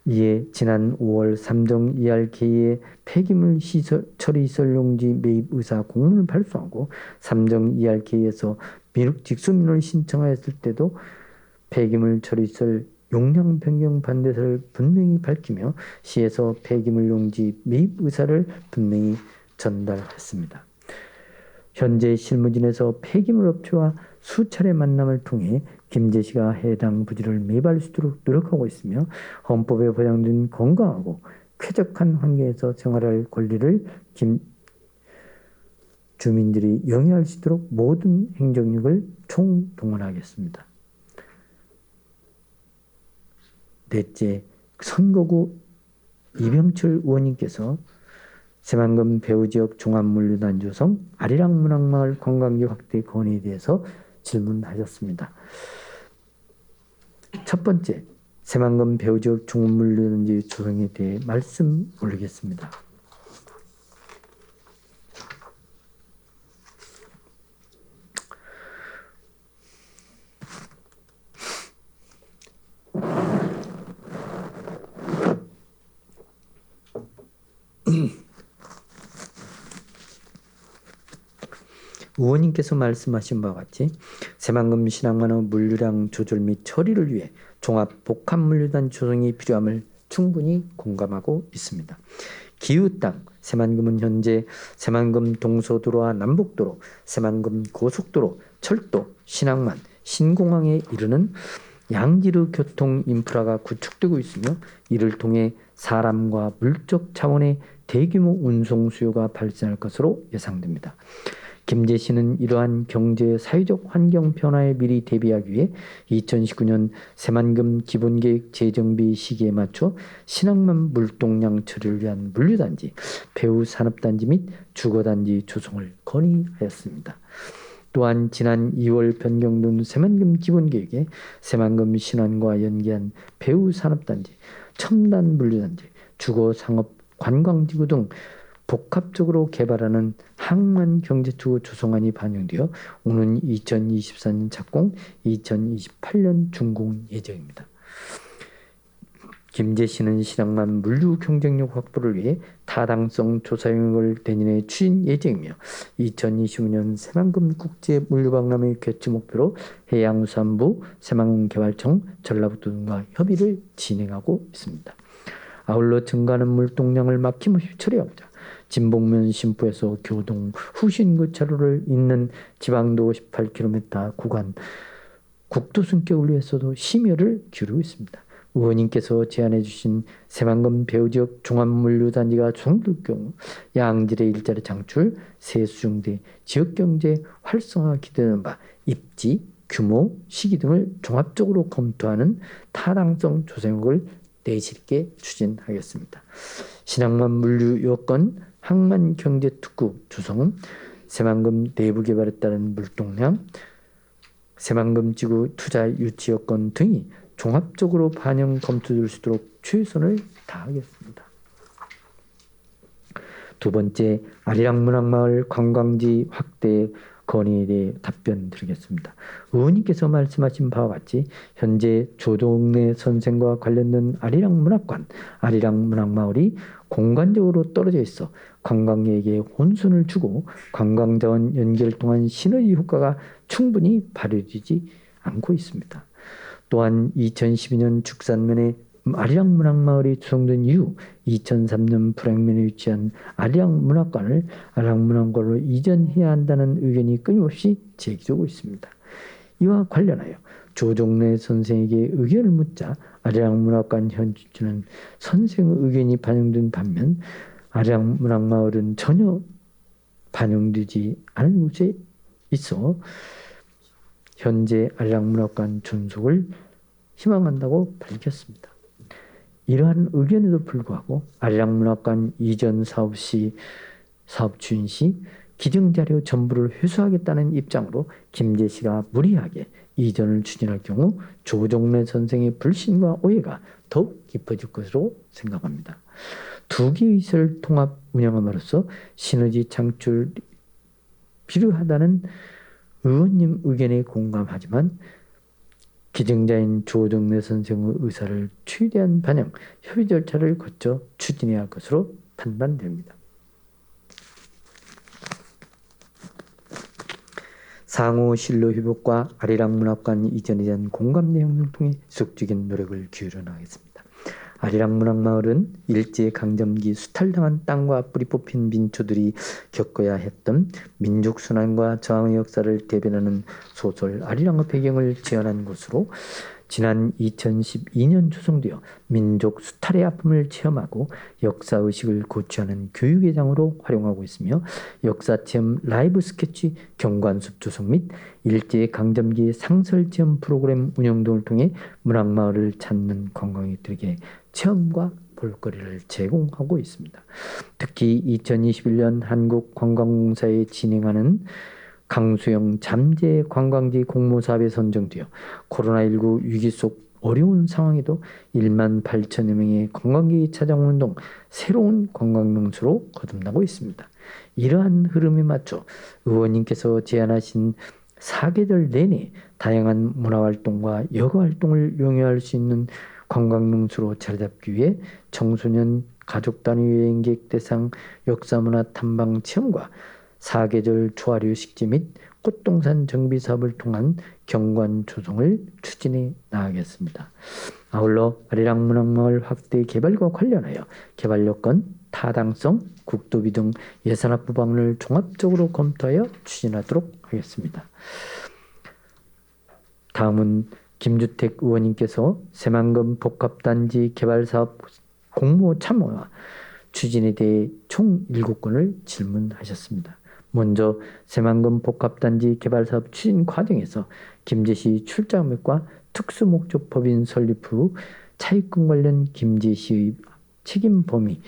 이에 지난 5월 3정 2RK의 폐기물 처리시설 용지 매입 의사 공문을 발송하고 3정 2RK에서 직수민원을 신청하였을 때도 폐기물 처리시설 용량 변경 반대를 분명히 밝히며 시에서 폐기물 용지 매입 의사를 분명히 전달했습니다. 현재 실무진에서 폐기물 업체와 수차례 만남을 통해 김제시가 해당 부지를 매입할 수 있도록 노력하고 있으며 헌법에 보장된 건강하고 쾌적한 환경에서 생활할 권리를 주민들이 영위할 수 있도록 모든 행정력을 총동원하겠습니다. 넷째, 선거구 이병철 의원님께서 새만금 배후지역 종합물류단 조성, 아리랑 문학마을 관광지 확대 건의에 대해서 질문하셨습니다. 첫 번째, 새만금 배후지역 종합물류단지 조성에 대해 말씀 올리겠습니다. 의원님께서 말씀하신 바와 같이 새만금 신항만의 물류량 조절 및 처리를 위해 종합 복합물류단 조성이 필요함을 충분히 공감하고 있습니다. 기후 땅 새만금은 현재 새만금 동서도로와 남북도로, 새만금 고속도로, 철도, 신항만, 신공항에 이르는 양지르 교통 인프라가 구축되고 있으며 이를 통해 사람과 물적 차원의 대규모 운송 수요가 발생할 것으로 예상됩니다. 김제시는 이러한 경제 사회적 환경 변화에 미리 대비하기 위해 2019년 새만금 기본계획 재정비 시기에 맞춰 신항만 물동량 처리를 위한 물류단지, 배후산업단지 및 주거단지 조성을 건의하였습니다. 또한 지난 2월 변경된 새만금 기본계획에 새만금 신안과 연계한 배후산업단지, 첨단 물류단지, 주거상업 관광지구 등 복합적으로 개발하는 항만 경제투구 조성안이 반영되어 오는 2024년 착공, 2028년 준공 예정입니다. 김제시는 신항만 물류 경쟁력 확보를 위해 타당성 조사 영역을 내년에 추진 예정이며 2025년 새만금 국제 물류박람회 개최 목표로 해양수산부, 새만금개발청, 전라북도 등과 협의를 진행하고 있습니다. 아울러 증가하는 물동량을 막힘없이 처리하고자 진봉면 신포에서 교동 후신구 차로를 잇는 지방도 18km 구간 국도 승격을 위해서도 심혈을 기울이고 있습니다. 의원님께서 제안해 주신 새만금 배후지역 종합물류단지가 조성될 경우 양질의 일자리 창출, 세수중 등 지역경제 활성화 기대되는 바 입지, 규모, 시기 등을 종합적으로 검토하는 타당성 조정을 내실 있게 추진하겠습니다. 신항만 물류 여건, 항만 경제 특구 조성, 새만금 내부 개발에 따른 물동량, 새만금 지구 투자 유치 여건 등이 종합적으로 반영 검토될 수 있도록 최선을 다하겠습니다. 두 번째, 아리랑문학마을 관광지 확대 건의에 대해 답변 드리겠습니다. 의원님께서 말씀하신 바와 같이 현재 조동래 선생과 관련된 아리랑문학관, 아리랑문학마을이 공간적으로 떨어져 있어 관광객에게 혼선을 주고 관광자원 연계를 통한 시너지 효과가 충분히 발휘되지 않고 있습니다. 또한 2012년 죽산면에 아리랑문학마을이 조성된 이후 2003년 불행면에 위치한 아리랑문학관을 아리랑문학관으로 이전해야 한다는 의견이 끊임없이 제기되고 있습니다. 이와 관련하여 조종래 선생에게 의견을 묻자 아리랑문학관 현지주는 선생의 의견이 반영된 반면 아리랑문학마을은 전혀 반영되지 않은 곳에 있어 현재 아리랑문학관 존속을 희망한다고 밝혔습니다. 이러한 의견에도 불구하고 아리랑문학관 이전 사업 주인 시 기증자료 전부를 회수하겠다는 입장으로 김재 씨가 무리하게 이전을 추진할 경우 조종래 선생의 불신과 오해가 더욱 깊어질 것으로 생각합니다. 두 개의 시설 통합 운영함으로써 시너지 창출 필요하다는 의원님 의견에 공감하지만 기증자인 조정래 선생의 의사를 최대한 반영, 협의 절차를 거쳐 추진해야 할 것으로 판단됩니다. 상호 신뢰 회복과 아리랑문학관 이전에 대한 공감 내용을 통해 지속적인 노력을 기울여 나가겠습니다. 아리랑문학마을은 일제강점기 수탈당한 땅과 뿌리 뽑힌 민초들이 겪어야 했던 민족순환과 저항의 역사를 대변하는 소설 아리랑의 배경을 재현한 곳으로 지난 2012년 조성되어 민족 수탈의 아픔을 체험하고 역사의식을 고취하는 교육의 장으로 활용하고 있으며 역사체험 라이브 스케치 경관숲 조성 및 일제강점기 상설체험 프로그램 운영 등을 통해 문학마을을 찾는 관광객들에게 체험과 볼거리를 제공하고 있습니다. 특히 2021년 한국관광공사에 진행하는 강수영 잠재 관광지 공모사업에 선정되어 코로나19 위기 속 어려운 상황에도 1만 8천여 명의 관광객이 찾아오는 등 새로운 관광 명소로 거듭나고 있습니다. 이러한 흐름에 맞춰 의원님께서 제안하신 사계절 내내 다양한 문화활동과 여가활동을 용이할 수 있는 관광명소로 자리잡기 위해 청소년 가족 단위 여행객 대상 역사문화 탐방 체험과 사계절 조화류 식지 및 꽃동산 정비 사업을 통한 경관 조성을 추진해 나가겠습니다. 아울러 아리랑문학마을 확대 개발과 관련하여 개발 여건, 타당성, 국도비 등 예산 확보 방안을 종합적으로 검토하여 추진하도록 하겠습니다. 다음은 김주택 의원님께서 새만금 복합단지 개발사업 공모 참여와 추진에 대해 총 7건을 질문하셨습니다. 먼저 새만금 복합단지 개발사업 추진 과정에서 김제시 출자금액과 특수목적법인 설립 후 차입금 관련 김제시의 책임 범위,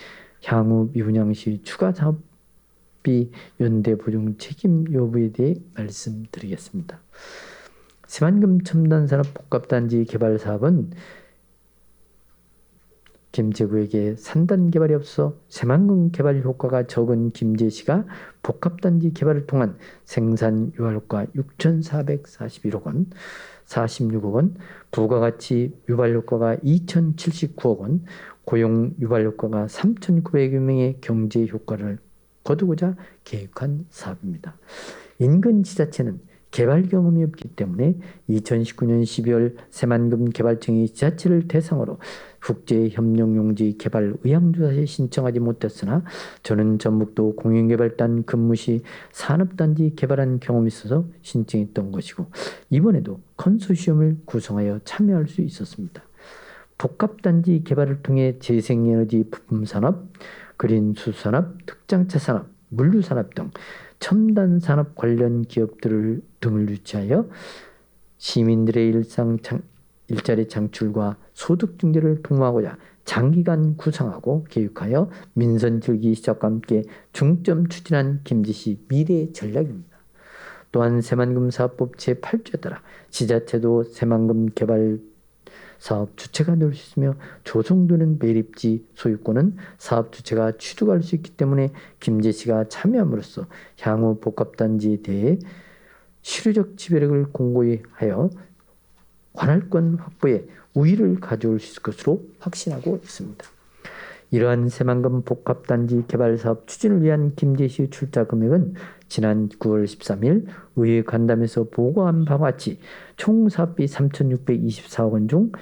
향후 미분양 시 추가 사업비 연대 보증 책임 여부에 대해 말씀드리겠습니다. 새만금 첨단산업 복합단지 개발 사업은 김제구에게 산단 개발이 없어 새만금 개발 효과가 적은 김제시가 복합단지 개발을 통한 생산 유발효과 6,441억 원, 46억 원, 부가가치 유발효과가 2,079억 원, 고용 유발효과가 3,900여 명의 경제 효과를 거두고자 계획한 사업입니다. 인근 지자체는 개발 경험이 없기 때문에 2019년 12월 새만금 개발청이 지자체를 대상으로 국제협력용지 개발 의향조사에 신청하지 못했으나 저는 전북도 공영개발단 근무 시 산업단지 개발한 경험이 있어서 신청했던 것이고 이번에도 컨소시엄을 구성하여 참여할 수 있었습니다. 복합단지 개발을 통해 재생에너지 부품산업, 그린수산업, 특장차 산업, 물류산업 등 첨단산업 관련 기업들을 등을 유치하여 시민들의 일자리 창출과 소득 증대를 도모하고자 장기간 구상하고 계획하여 민선 즐기 시작과 함께 중점 추진한 김제시 미래 전략입니다. 또한 새만금 사업법 제8조에 따라 지자체도 새만금 개발 사업 주체가 될 수 있으며 조성되는 매립지 소유권은 사업 주체가 취득할 수 있기 때문에 김제시가 참여함으로써 향후 복합단지에 대해 실효적 지배력을 공고히 하여 관할권 확보에 우위를 가져올 수 있을 것으로 확신하고 있습니다. 이러한 새만금 복합단지 개발사업 추진을 위한 김제시 출자 금액은 지난 9월 13일 의회 간담회에서 보고한 바와 같이 총 사업비 3,624억 원 중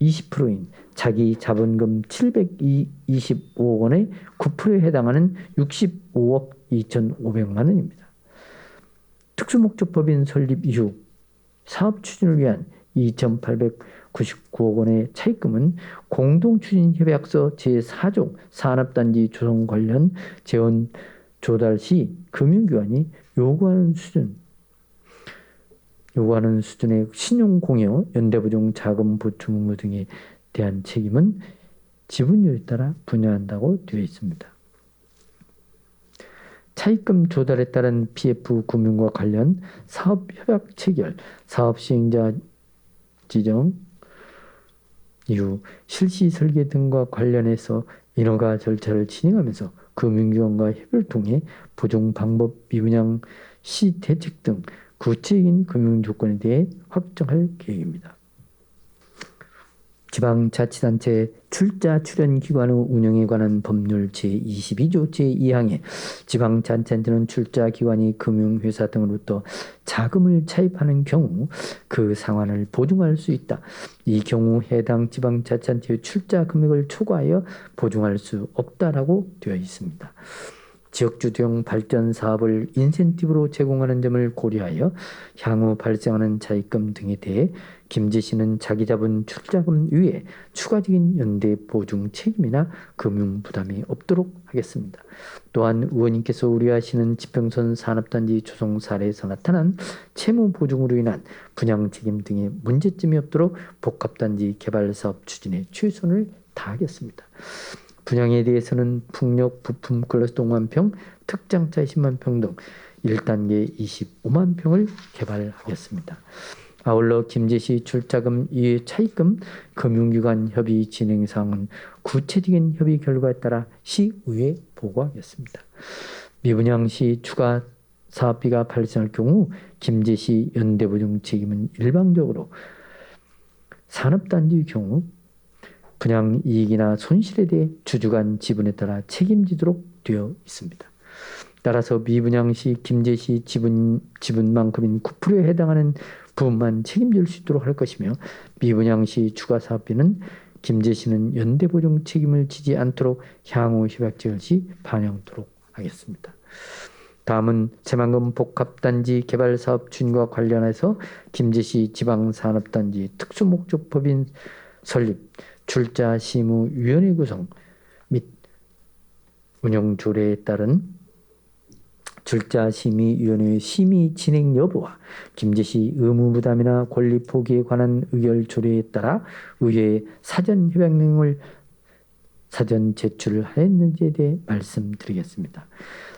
20%인 자기 자본금 725억 원의 9%에 해당하는 65억 2,500만 원입니다. 특수목적법인 설립 이후 사업 추진을 위한 2,899억 원의 차입금은 공동추진협약서 제4종 산업단지 조성 관련 재원 조달 시 금융기관이 요구하는 수준의 신용공여, 연대보증, 자금 보충 의무 등에 대한 책임은 지분율에 따라 분야한다고 되어 있습니다. 차입금 조달에 따른 PF 금융과 관련 사업 협약 체결, 사업 시행자 지정 이후 실시 설계 등과 관련해서 인허가 절차를 진행하면서 금융기관과 협의를 통해 보증 방법, 미분양 시 대책 등 구체적인 금융 조건에 대해 확정할 계획입니다. 지방자치단체 출자 출연 기관의 운영에 관한 법률 제22조 제2항에 지방자치단체는 출자 기관이 금융회사 등으로부터 자금을 차입하는 경우 그 상환을 보증할 수 있다. 이 경우 해당 지방자치단체의 출자 금액을 초과하여 보증할 수 없다라고 되어 있습니다. 지역주도형 발전 사업을 인센티브로 제공하는 점을 고려하여 향후 발생하는 차입금 등에 대해 김제시는 자기자본 출자금 외에 추가적인 연대 보증 책임이나 금융 부담이 없도록 하겠습니다. 또한 의원님께서 우려하시는 지평선 산업단지 조성 사례에서 나타난 채무 보증으로 인한 분양 책임 등의 문제점이 없도록 복합단지 개발 사업 추진에 최선을 다하겠습니다. 분양에 대해서는 풍력, 부품, 클러스터 5만 평, 특장차 10만 평 등 1단계 25만 평을 개발하겠습니다. 아울러 김제시 출자금 이외 차입금, 금융기관 협의 진행 사항은 구체적인 협의 결과에 따라 시의회에 보고하겠습니다. 미분양 시 추가 사업비가 발생할 경우 김제시 연대보증 책임은 일반적으로 산업단지의 경우 분양 이익이나 손실에 대해 주주간 지분에 따라 책임지도록 되어 있습니다. 따라서 미분양 시 김제시 지분만큼인 9%에 해당하는 부분만 책임질 수 있도록 할 것이며 미분양 시 추가 사업비는 김제시는 연대보증 책임을 지지 않도록 향후 협약 체결 시 반영토록 하겠습니다. 다음은 새만금 복합단지 개발사업 추진과 관련해서 김제시 지방산업단지 특수목적법인 설립, 출자 심의위원회 구성 및 운영 조례에 따른 출자심의위원회의 심의 진행 여부와 김제시 의무 부담이나 권리 포기에 관한 의결 조례에 따라 의회에 사전 협약 내용을 사전 제출을 하였는지에 대해 말씀드리겠습니다.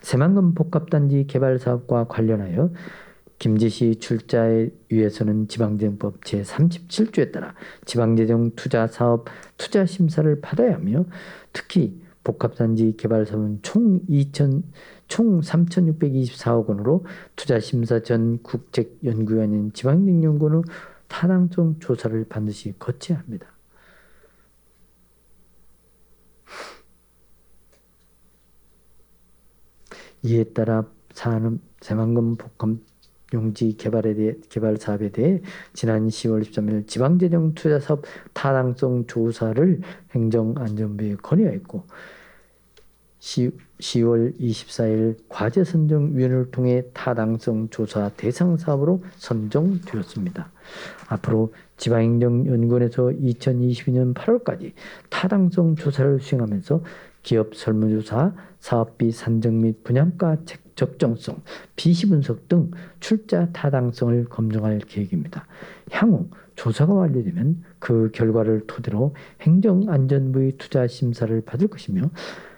새만금 복합단지 개발 사업과 관련하여 김제시 출자에 위해서는 지방재정법 제37조에 따라 지방재정 투자사업 투자심사를 받아야 하며 특히 복합단지 개발 사업은 총 3,624억 원으로 투자심사 전 국책연구원인 지방행정연구원의 타당성 조사를 반드시 거쳐야 합니다. 이에 따라 새만금 용지 개발 사업에 대해 지난 10월 13일 지방재정투자사업 타당성 조사를 행정안전부에 건의하였고 10월 24일 과제선정위원회를 통해 타당성 조사 대상 사업으로 선정되었습니다. 앞으로 지방행정연구원에서 2022년 8월까지 타당성 조사를 수행하면서 기업 설문조사, 사업비 산정 및 분양가 적정성, 비시 분석 등 출자 타당성을 검증할 계획입니다. 향후 조사가 완료되면 그 결과를 토대로 행정안전부의 투자 심사를 받을 것이며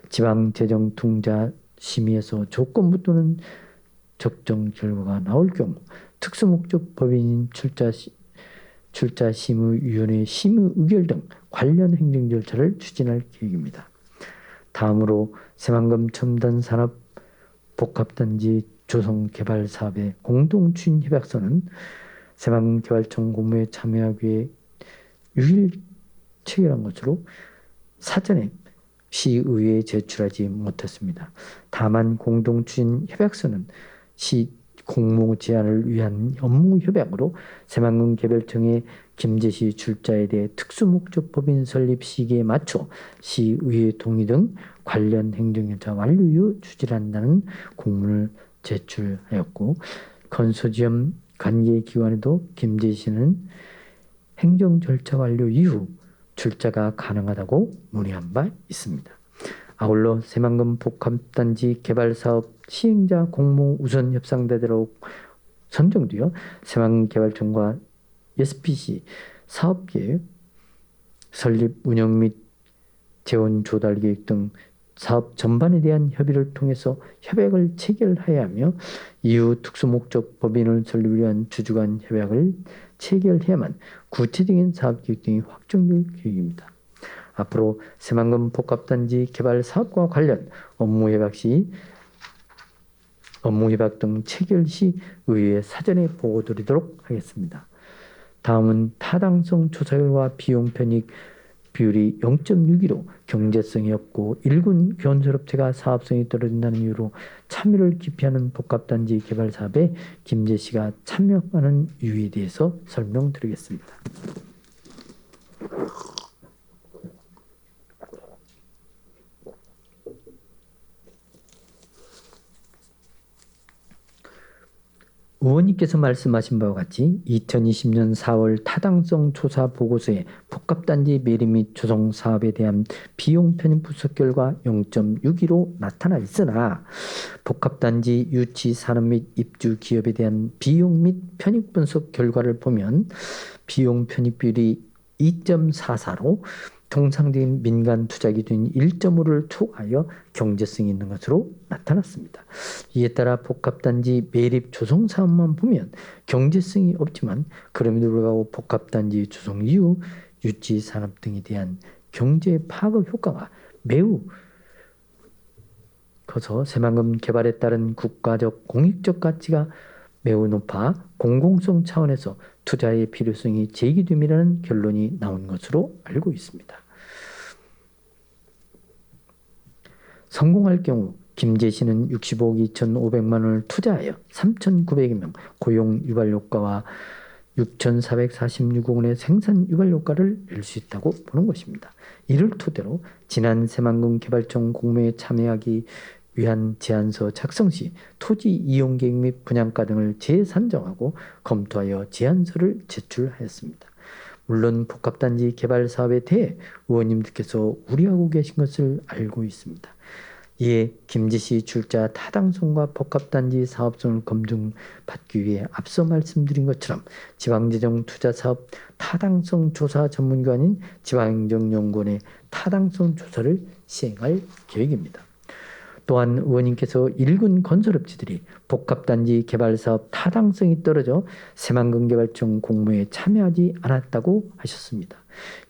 지방재정투자심의에서 조건부 또는 적정 결과가 나올 경우 특수목적 법인인 출자심의위원회 심의 의결 등 관련 행정 절차를 추진할 계획입니다. 다음으로 새만금 첨단산업 복합단지 조성개발 사업의 공동추진 협약서는 새만금개발청 공모에 참여하기 위해 6일 체결한 것으로 사전에 시의회에 제출하지 못했습니다. 다만 공동추진 협약서는 시 공모 제한을 위한 업무 협약으로 새만금개발청의 김제시 출자에 대해 특수목적 법인 설립 시기에 맞춰 시의회 동의 등 관련 행정절차 완료 이후 추진한다는 공문을 제출하였고 건소지점 관계기관에도 김제시는 행정 절차 완료 이후 출자가 가능하다고 문의한 바 있습니다. 아울러 새만금 복합단지 개발사업 시행자 공모 우선 협상대대로 선정되어 새만금개발청과 SPC 사업계획, 설립, 운영 및 재원 조달 계획 등 사업 전반에 대한 협의를 통해서 협약을 체결해야 하며 이후 특수목적 법인을 설립을 위한 주주간 협약을 체결해야만 구체적인 사업계획 등이 확정될 계획입니다. 앞으로 새만금 복합단지 개발 사업과 관련 업무협약 등 체결 시 의회에 사전에 보고드리도록 하겠습니다. 다음은 타당성 조사 결과 비용 편익 비율이 0.62로 경제성이 없고 일군 건설업체가 사업성이 떨어진다는 이유로 참여를 기피하는 복합단지 개발 사업에 김제시가 참여하는 이유에 대해서 설명드리겠습니다. 의원님께서 말씀하신 바와 같이 2020년 4월 타당성 조사 보고서에 복합단지 매립 및 조성 사업에 대한 비용 편입 분석 결과 0.62로 나타나 있으나 복합단지 유치 산업 및 입주 기업에 대한 비용 및 편입 분석 결과를 보면 비용 편입 비율이 2.44로 통상적인 민간 투자 기준인 1.5를 초과하여 경제성이 있는 것으로 나타났습니다. 이에 따라 복합단지 매립 조성 사업만 보면 경제성이 없지만 그럼에도 불구하고 복합단지 조성 이후 유치 산업 등에 대한 경제 파급 효과가 매우 커서 새만금 개발에 따른 국가적 공익적 가치가 매우 높아 공공성 차원에서 투자의 필요성이 제기됨이라는 결론이 나온 것으로 알고 있습니다. 성공할 경우 김제시는 65억 2,500만 원을 투자하여 3,900여 명 고용 유발 효과와 6,446억 원의 생산 유발 효과를 낼 수 있다고 보는 것입니다. 이를 토대로 지난 새만금 개발청 공모에 참여하기 위한 제안서 작성 시 토지 이용 계획 및 분양가 등을 재산정하고 검토하여 제안서를 제출하였습니다. 물론 복합단지 개발 사업에 대해 의원님들께서 우려하고 계신 것을 알고 있습니다. 이에 김제시 출자 타당성과 복합단지 사업성을 검증받기 위해 앞서 말씀드린 것처럼 지방재정투자사업 타당성 조사 전문기관인 지방행정연구원의 타당성 조사를 시행할 계획입니다. 또한 의원님께서 일군 건설업체들이 복합단지 개발사업 타당성이 떨어져 새만금개발청 공모에 참여하지 않았다고 하셨습니다.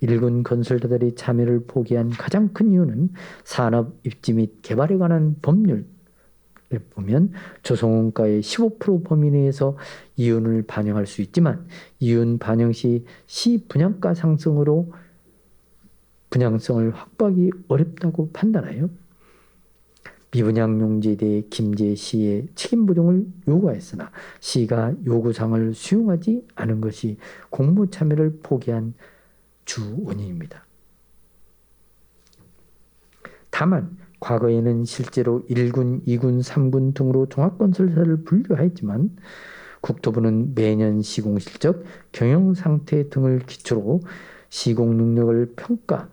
일군 건설사들이 참여를 포기한 가장 큰 이유는 산업 입지 및 개발에 관한 법률을 보면 조성원가의 15% 범위 내에서 이윤을 반영할 수 있지만 이윤 반영 시 분양가 상승으로 분양성을 확보하기 어렵다고 판단하여 미분양 용지에 대해 김제시의 책임 보정을 요구하였으나 시가 요구사항을 수용하지 않은 것이 공모 참여를 포기한 주 원인입니다. 다만 과거에는 실제로 1군, 2군, 3군 등으로 종합건설사를 분류하였지만 국토부는 매년 시공 실적, 경영 상태 등을 기초로 시공 능력을 평가,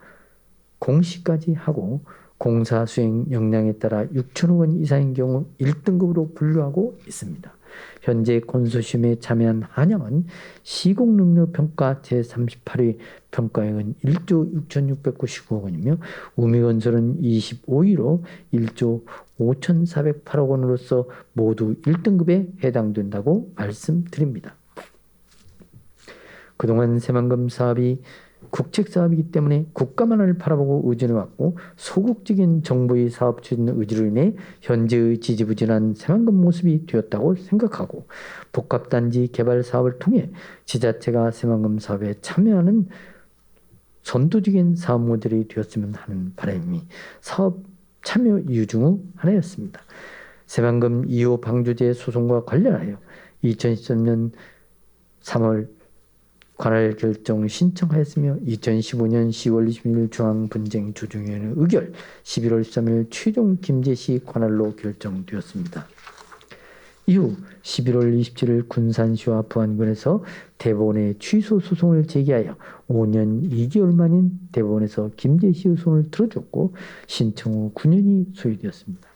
공시까지 하고 공사 수행 역량에 따라 6천억 원 이상인 경우 1등급으로 분류하고 있습니다. 현재 콘소시엄에 참여한 한양은 시공능력평가 제38회 평가액은 1조 6,699억 원이며 우미건설은 25위로 1조 5,408억 원으로서 모두 1등급에 해당된다고 말씀드립니다. 그동안 새만금 사업이 국책사업이기 때문에 국가만을 바라보고 의존해왔고 소극적인 정부의 사업 추진 의지로 인해 현재의 지지부진한 새만금 모습이 되었다고 생각하고 복합단지 개발 사업을 통해 지자체가 새만금 사업에 참여하는 선도적인 사업 모델이 되었으면 하는 바람이 사업 참여 이유 중 하나였습니다. 새만금 2호 방조제 소송과 관련하여 2013년 3월 관할 결정 신청하였으며 2015년 10월 26일 중앙분쟁조정위원회 의결 11월 13일 최종 김제시 관할로 결정되었습니다. 이후 11월 27일 군산시와 부안군에서 대법원에 취소 소송을 제기하여 5년 2개월 만인 대법원에서 김제시의 손을 들어줬고 신청 후 9년이 소요되었습니다.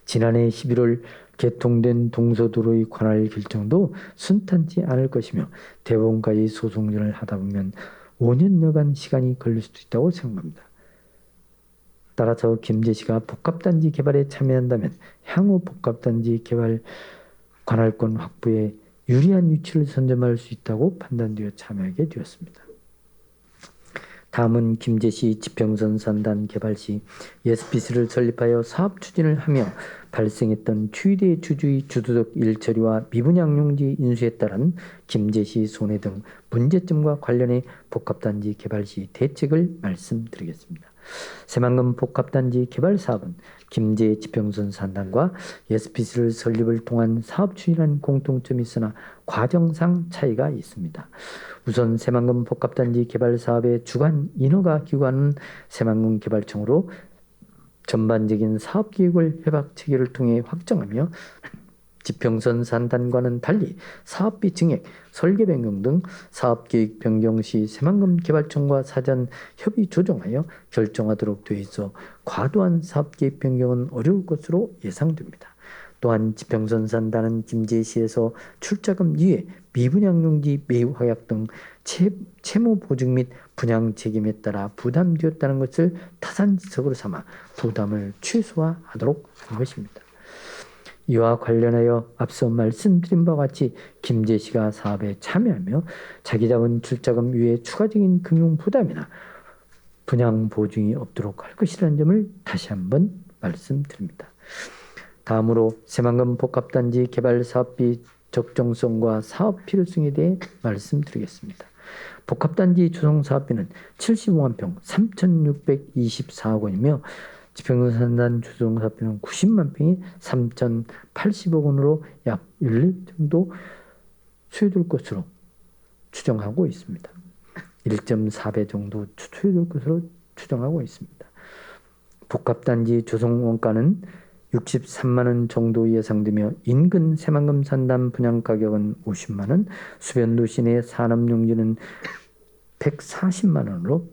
지난해 11월 개통된 동서도로의 관할 결정도 순탄치 않을 것이며 대법원까지 소송전을 하다 보면 5년여간 시간이 걸릴 수도 있다고 생각합니다. 따라서 김제시가 복합단지 개발에 참여한다면 향후 복합단지 개발 관할권 확보에 유리한 위치를 선점할 수 있다고 판단되어 참여하게 되었습니다. 다음은 김제시 지평선 산단 개발 시 SPC를 설립하여 사업 추진을 하며 발생했던 최대 주주의 주도적 일처리와 미분양 용지 인수에 따른 김제시 손해 등 문제점과 관련해 복합단지 개발 시 대책을 말씀드리겠습니다. 새만금 복합단지 개발 사업은 김제 지평선 산단과 SPC를 설립을 통한 사업 추진한 공통점이 있으나 과정상 차이가 있습니다. 우선 새만금 복합단지 개발 사업의 주관 인허가 기관은 새만금 개발청으로 전반적인 사업계획을 협약 체계를 통해 확정하며 지평선 산단과는 달리 사업비 증액, 설계 변경 등 사업계획 변경 시 새만금 개발청과 사전 협의 조정하여 결정하도록 되어 있어 과도한 사업계획 변경은 어려울 것으로 예상됩니다. 또한 지평선 산단은 김제시에서 출자금 이외 미분양용지 매입 확약 등 채무 보증 및 분양 책임에 따라 부담되었다는 것을 타산지석으로 삼아 부담을 최소화하도록 한 것입니다. 이와 관련하여 앞서 말씀드린 바와 같이 김제시가 사업에 참여하며 자기자본 출자금 이외에 추가적인 금융 부담이나 분양 보증이 없도록 할 것이라는 점을 다시 한번 말씀드립니다. 다음으로 새만금 복합단지 개발 사업비 적정성과 사업 필요성에 대해 말씀드리겠습니다. 복합단지 조성 사업비는 75만 평 3,624억 원이며 지평선 산단 조성 사업비는 90만 평이 3,080억 원으로 약 1년 정도 소요될 것으로 추정하고 있습니다. 1.4배 정도 소요될 것으로 추정하고 있습니다. 복합단지 조성 원가는 63만 원 정도 예상되며 인근 새만금 산단 분양 가격은 50만 원, 수변도시 내 산업용지는 140만 원으로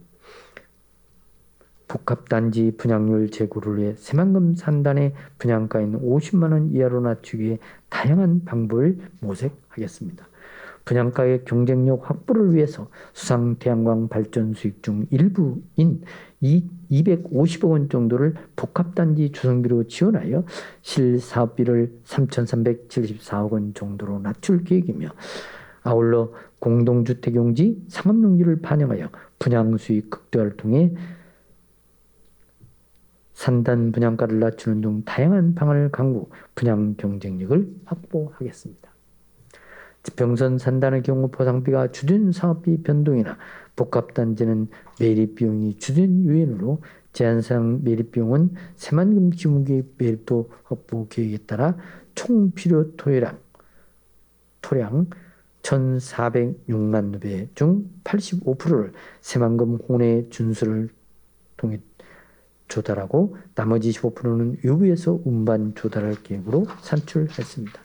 복합단지 분양률 제고를 위해 새만금 산단의 분양가인 50만 원 이하로 낮추기 위해 다양한 방법을 모색하겠습니다. 분양가의 경쟁력 확보를 위해서 수상 태양광 발전 수익 중 일부인 250억 원 정도를 복합단지 조성비로 지원하여 실사업비를 3,374억 원 정도로 낮출 계획이며 아울러 공동주택용지, 상업용지를 반영하여 분양수익 극대화를 통해 산단 분양가를 낮추는 등 다양한 방안을 강구 분양 경쟁력을 확보하겠습니다. 지평선 산단의 경우 보상비가 주된 사업비 변동이나 복합단지는 매립 비용이 주된 요인으로 제한상 매립 비용은 새만금 기본계획 매립도 확보 계획에 따라 총 필요 토량 1,406만 루베 중 85%를 새만금 혼외 준수를 통해 조달하고 나머지 15%는 외부에서 운반 조달할 계획으로 산출했습니다.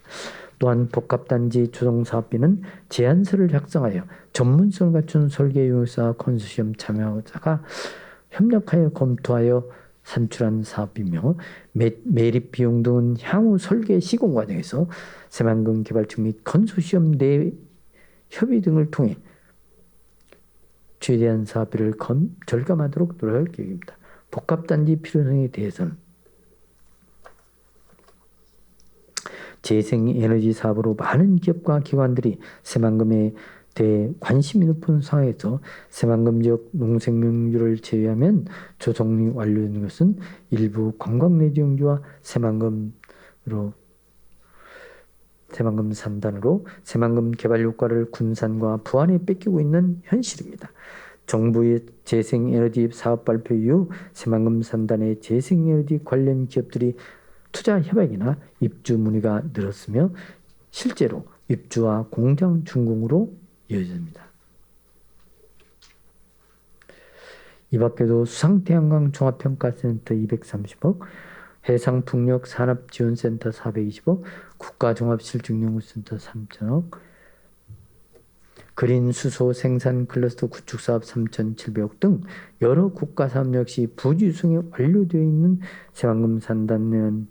또한 복합단지 조성사업비는 제안서를 작성하여 전문성을 갖춘 설계유사 컨소시엄 참여자가 협력하여 검토하여 산출한 사업이며 매립 비용 등은 향후 설계 시공 과정에서 새만금 개발청 및 컨소시엄 내 협의 등을 통해 최대한 사업비를 절감하도록 노력할 계획입니다. 복합단지 필요성에 대해서는 재생에너지 사업으로 많은 기업과 기관들이 새만금에 대해 관심이 높은 상황에서 새만금 지역 농생명주를 제외하면 조성이 완료된 것은 일부 관광 내지용지와 새만금 산단으로 새만금 개발 효과를 군산과 부안에 뺏기고 있는 현실입니다. 정부의 재생에너지 사업 발표 이후 새만금 산단의 재생에너지 관련 기업들이 투자 협약이나 입주 문의가 늘었으며 실제로 입주와 공장 준공으로 이어집니다. 이 밖에도 수상태양광 종합평가센터 230억, 해상풍력 산업지원센터 420억, 국가종합실증연구센터 3천억, 그린수소 생산 클러스터 구축사업 3,700억 등 여러 국가사업 역시 부주성이 완료되어 있는 새만금 산단은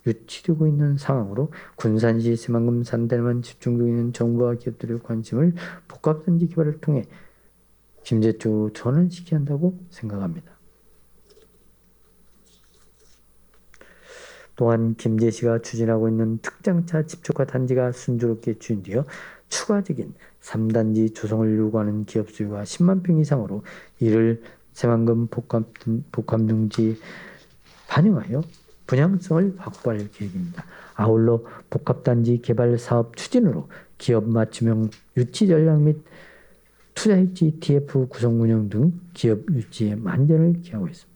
유치되고 있는 상황으로 군산시 새만금 산단에만 집중되고 있는 정부와 기업들의 관심을 복합단지 개발을 통해 김제 쪽으로 전환시켜야 한다고 생각합니다. 또한 김제시가 추진하고 있는 특장차 집적화 단지가 순조롭게 추진되어 추가적인 3단지 조성을 요구하는 기업 수요가 10만 평 이상으로 이를 새만금 복합용지에 반영하여 분양성을 확보할 계획입니다. 아울러 복합단지 개발 사업 추진으로 기업 맞춤형 유치 전략 및 투자입지 TF 구성 운영 등 기업 유치에 만전을 기하고 있습니다.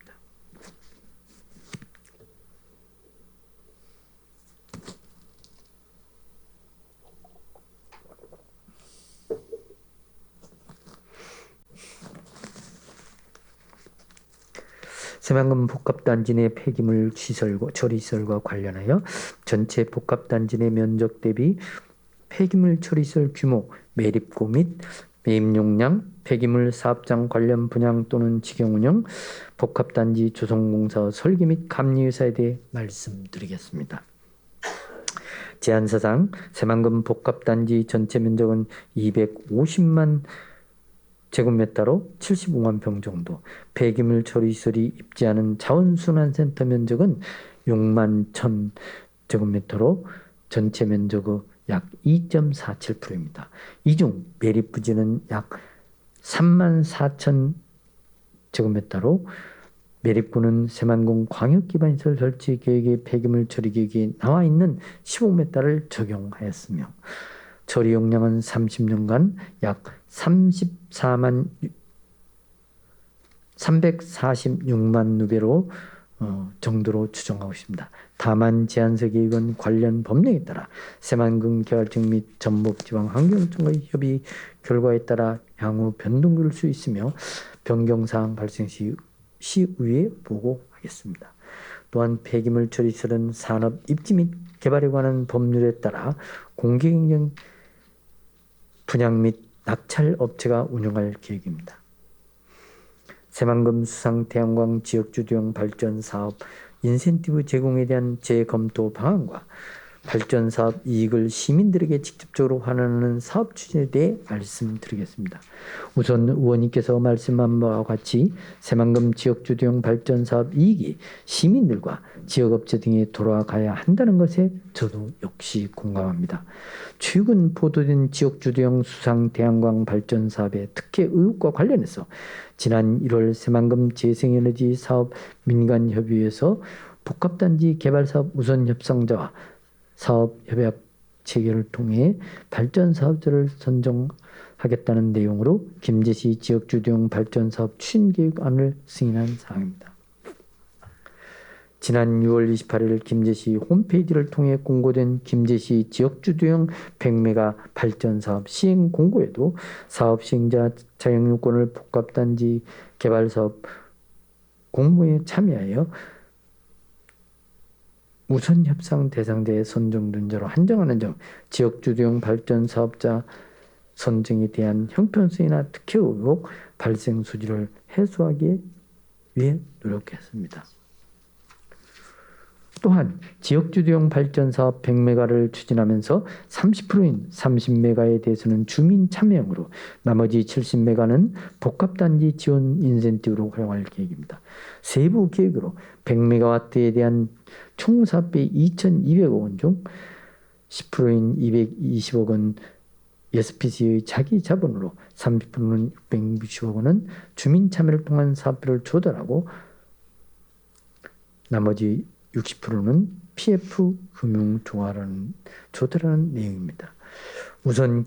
새만금 복합단지 내 폐기물 시설과 처리시설과 관련하여 전체 복합단지 내 면적 대비 폐기물 처리시설 규모, 매립고 및 매입 용량, 폐기물 사업장 관련 분양 또는 직영 운영, 복합단지 조성공사 설계 및 감리회사에 대해 말씀드리겠습니다. 제안사상 새만금 복합단지 전체 면적은 250만 제곱미터로 75만 평 정도, 폐기물 처리시설이 입지하는 자원순환센터 면적은 6만 1천 제곱미터로 전체 면적의 약 2.47%입니다. 이 중 매립 부지는 약 3만 4천 제곱미터로 매립구는 새만금 광역기반시설 설치 계획의 폐기물 처리 계획이 나와 있는 15m를 적용하였으며 처리 용량은 30년간 약 346만 루베로 정도로 추정하고 있습니다. 다만 제안서 계획은 관련 법령에 따라 새만금 개발청 및 전북지방환경청의 협의 결과에 따라 향후 변동될 수 있으며 변경사항 발생 시 시의회에 보고하겠습니다. 또한 폐기물 처리시설은 산업 입지 및 개발에 관한 법률에 따라 공개경쟁 분양 및 낙찰 업체가 운영할 계획입니다. 새만금 수상태양광 지역주도형 발전 사업 인센티브 제공에 대한 재검토 방안과 발전 사업 이익을 시민들에게 직접적으로 환원하는 사업 추진에 대해 말씀드리겠습니다. 우선 의원님께서 말씀한 바와 같이 새만금 지역주도형 발전 사업 이익이 시민들과 지역업체 등에 돌아가야 한다는 것에 저도 역시 공감합니다. 최근 보도된 지역주도형 수상태양광 발전 사업의 특혜 의혹과 관련해서 지난 1월 새만금 재생에너지 사업 민간협의회에서 복합단지 개발사업 우선 협상자와 사업 협약 체결을 통해 발전 사업자를 선정하겠다는 내용으로 김제시 지역주도형 발전사업 추진계획안을 승인한 사항입니다. 지난 6월 28일 김제시 홈페이지를 통해 공고된 김제시 지역주도형 100메가 발전사업 시행 공고에도 사업 시행자 자격요건을 복합단지 개발사업 공모에 참여하여 우선 협상 대상자에 선정된 자로 한정하는 점, 지역주도형 발전사업자 선정에 대한 형평성이나 특혜 의혹 발생 소지를 해소하기 위해 노력했습니다. 또한 지역주도형 발전사업 100메가를 추진하면서 30%인 30메가에 대해서는 주민 참여형으로 나머지 70메가는 복합단지 지원 인센티브로 활용할 계획입니다. 세부 계획으로 100메가와트에 대한 총 사업비 2,200억 원 중 10%인 220억 원 SPC의 자기 자본으로 30%는 660억 원은 주민 참여를 통한 사업비를 조달하고 나머지 60%는 PF 금융 조달하는 내용입니다. 우선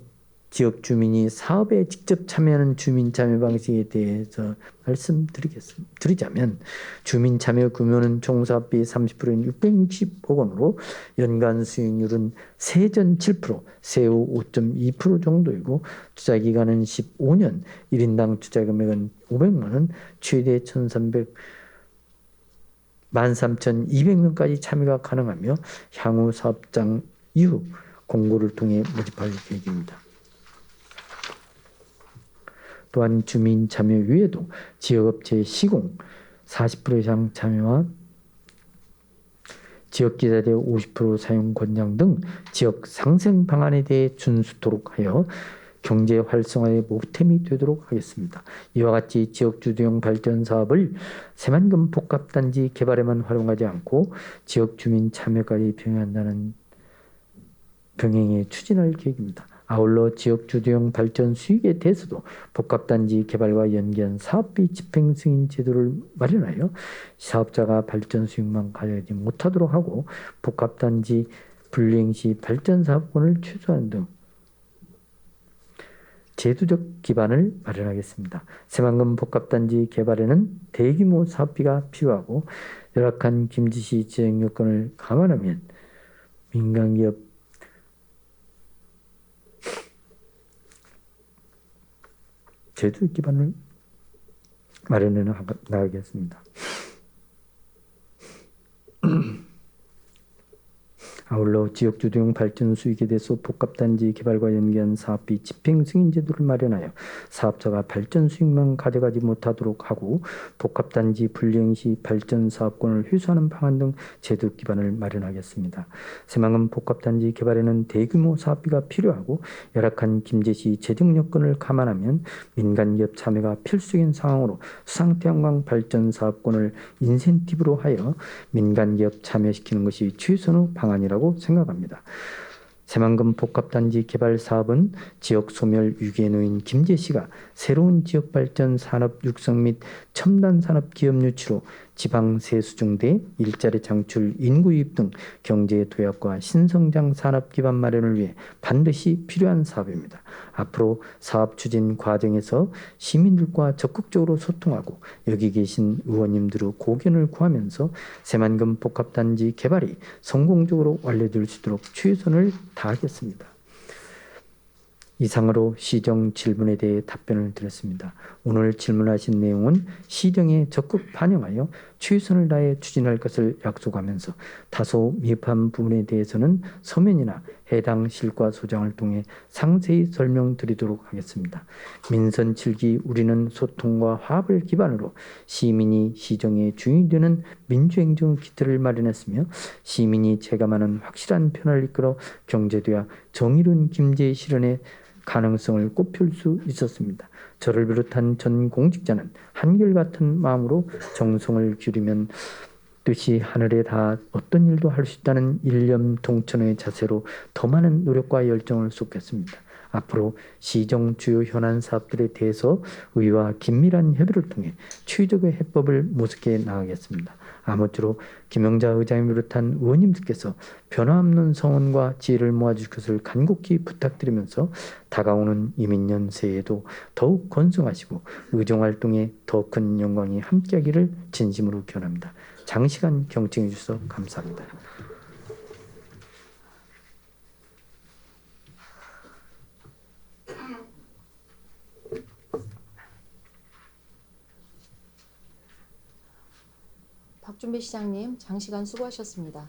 지역 주민이 사업에 직접 참여하는 주민 참여 방식에 대해서 말씀드리자면 주민 참여 규모는 총 사업비 30%인 660억 원으로 연간 수익률은 세전 7%, 세후 5.2% 정도이고 투자 기간은 15년, 1인당 투자 금액은 500만 원, 최대 13,200명까지 참여가 가능하며 향후 사업장 이후 공고를 통해 모집할 계획입니다. 또한 주민 참여 외에도 지역업체 시공 40% 이상 참여와 지역기자재 50% 사용 권장 등 지역 상생 방안에 대해 준수토록 하여 경제 활성화의 모템이 되도록 하겠습니다. 이와 같이 지역주도형 발전 사업을 새만금 복합단지 개발에만 활용하지 않고 지역 주민 참여까지 병행해 추진할 계획입니다. 아울러 지역주도형 발전 수익에 대해서도 복합단지 개발과 연계한 사업비 집행 승인 제도를 마련하여 사업자가 발전 수익만 가져가지 못하도록 하고 복합단지 분리행 시 발전 사업권을 취소하는 등 제도적 기반을 마련하겠습니다. 새만금 복합단지 개발에는 대규모 사업비가 필요하고 열악한 김제시 지정 요건을 감안하면 민간기업 제도적 기반을 마련해 나가겠습니다. 아울러 지역주도형 발전 수익에 대해서 복합단지 개발과 연계한 사업비 집행 승인 제도를 마련하여 사업자가 발전 수익만 가져가지 못하도록 하고 복합단지 분리행 시 발전 사업권을 회수하는 방안 등 제도 기반을 마련하겠습니다. 새만금 복합단지 개발에는 대규모 사업비가 필요하고 열악한 김제시 재정 여건을 감안하면 민간기업 참여가 필수적인 상황으로 수상태양광 발전 사업권을 인센티브로 하여 민간기업 참여시키는 것이 최선의 방안이라고 생각합니다. 새만금 복합단지 개발 사업은 지역 소멸 위기에 놓인 김제시가 새로운 지역 발전 산업 육성 및 첨단 산업 기업 유치로 지방 세수중대 일자리 창출 인구 유입 등 경제 도약과 신성장 산업 기반 마련을 위해 반드시 필요한 사업입니다. 앞으로 사업 추진 과정에서 시민들과 적극적으로 소통하고 여기 계신 의원님들의 고견을 구하면서 새만금 복합단지 개발이 성공적으로 완료될 수 있도록 최선을 다하겠습니다. 이상으로 시정 질문에 대해 답변을 드렸습니다. 오늘 질문하신 내용은 시정에 적극 반영하여 최선을 다해 추진할 것을 약속하면서 다소 미흡한 부분에 대해서는 서면이나 해당 실과 소장을 통해 상세히 설명드리도록 하겠습니다. 민선 7기 우리는 소통과 화합을 기반으로 시민이 시정의 주인이 되는 민주행정 기틀을 마련했으며 시민이 체감하는 확실한 변화를 이끌어 경제도약 정의로운 김제 실현의 가능성을 꼽힐 수 있었습니다. 저를 비롯한 전 공직자는 한결같은 마음으로 정성을 기울이면 뜻이 하늘에 닿아 어떤 일도 할 수 있다는 일념 동천의 자세로 더 많은 노력과 열정을 쏟겠습니다. 앞으로 시정 주요 현안 사업들에 대해서 의회와 긴밀한 협의를 통해 최적의 해법을 모색해 나가겠습니다. 아무쪼록 김영자 의장을 비롯한 의원님들께서 변화없는 성원과 지혜를 모아주실 것을 간곡히 부탁드리면서 다가오는 이민년 새해에도 더욱 건승하시고 의정활동에 더 큰 영광이 함께하기를 진심으로 기원합니다. 장시간 경청해 주셔서 감사합니다.
박준배 시장님, 장시간 수고하셨습니다.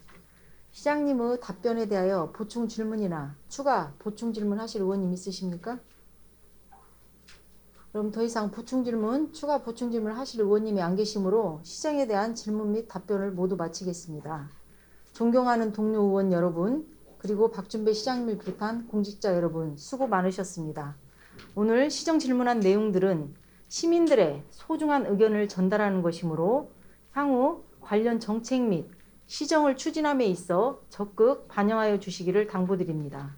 시장님의 답변에 대하여 보충 질문이나 추가 보충 질문 하실 의원님 있으십니까? 그럼 더 이상 보충 질문, 추가 보충 질문 하실 의원님이 안 계시므로 시장에 대한 질문 및 답변을 모두 마치겠습니다. 존경하는 동료 의원 여러분, 그리고 박준배 시장님을 비롯한 공직자 여러분, 수고 많으셨습니다. 오늘 시정 질문한 내용들은 시민들의 소중한 의견을 전달하는 것이므로 향후 관련 정책 및 시정을 추진함에 있어 적극 반영하여 주시기를 당부드립니다.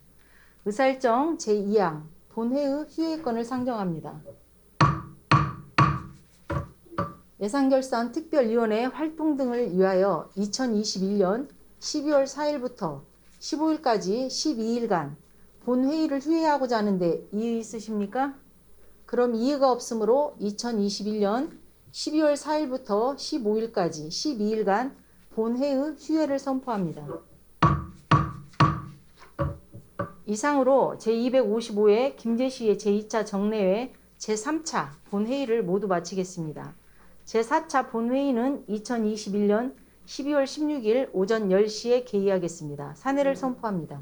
의사일정 제2항 본회의 휴회권을 상정합니다. 예산결산 특별위원회 활동 등을 위하여 2021년 12월 4일부터 15일까지 12일간 본회의를 휴회하고자 하는데 이의 있으십니까? 그럼 이의가 없으므로 2021년 12월 4일부터 15일까지 12일간 본회의 휴회를 선포합니다. 이상으로 제255회 김제시의 제2차 정례회 제3차 본회의를 모두 마치겠습니다. 제4차 본회의는 2021년 12월 16일 오전 10시에 개의하겠습니다. 사내를 선포합니다.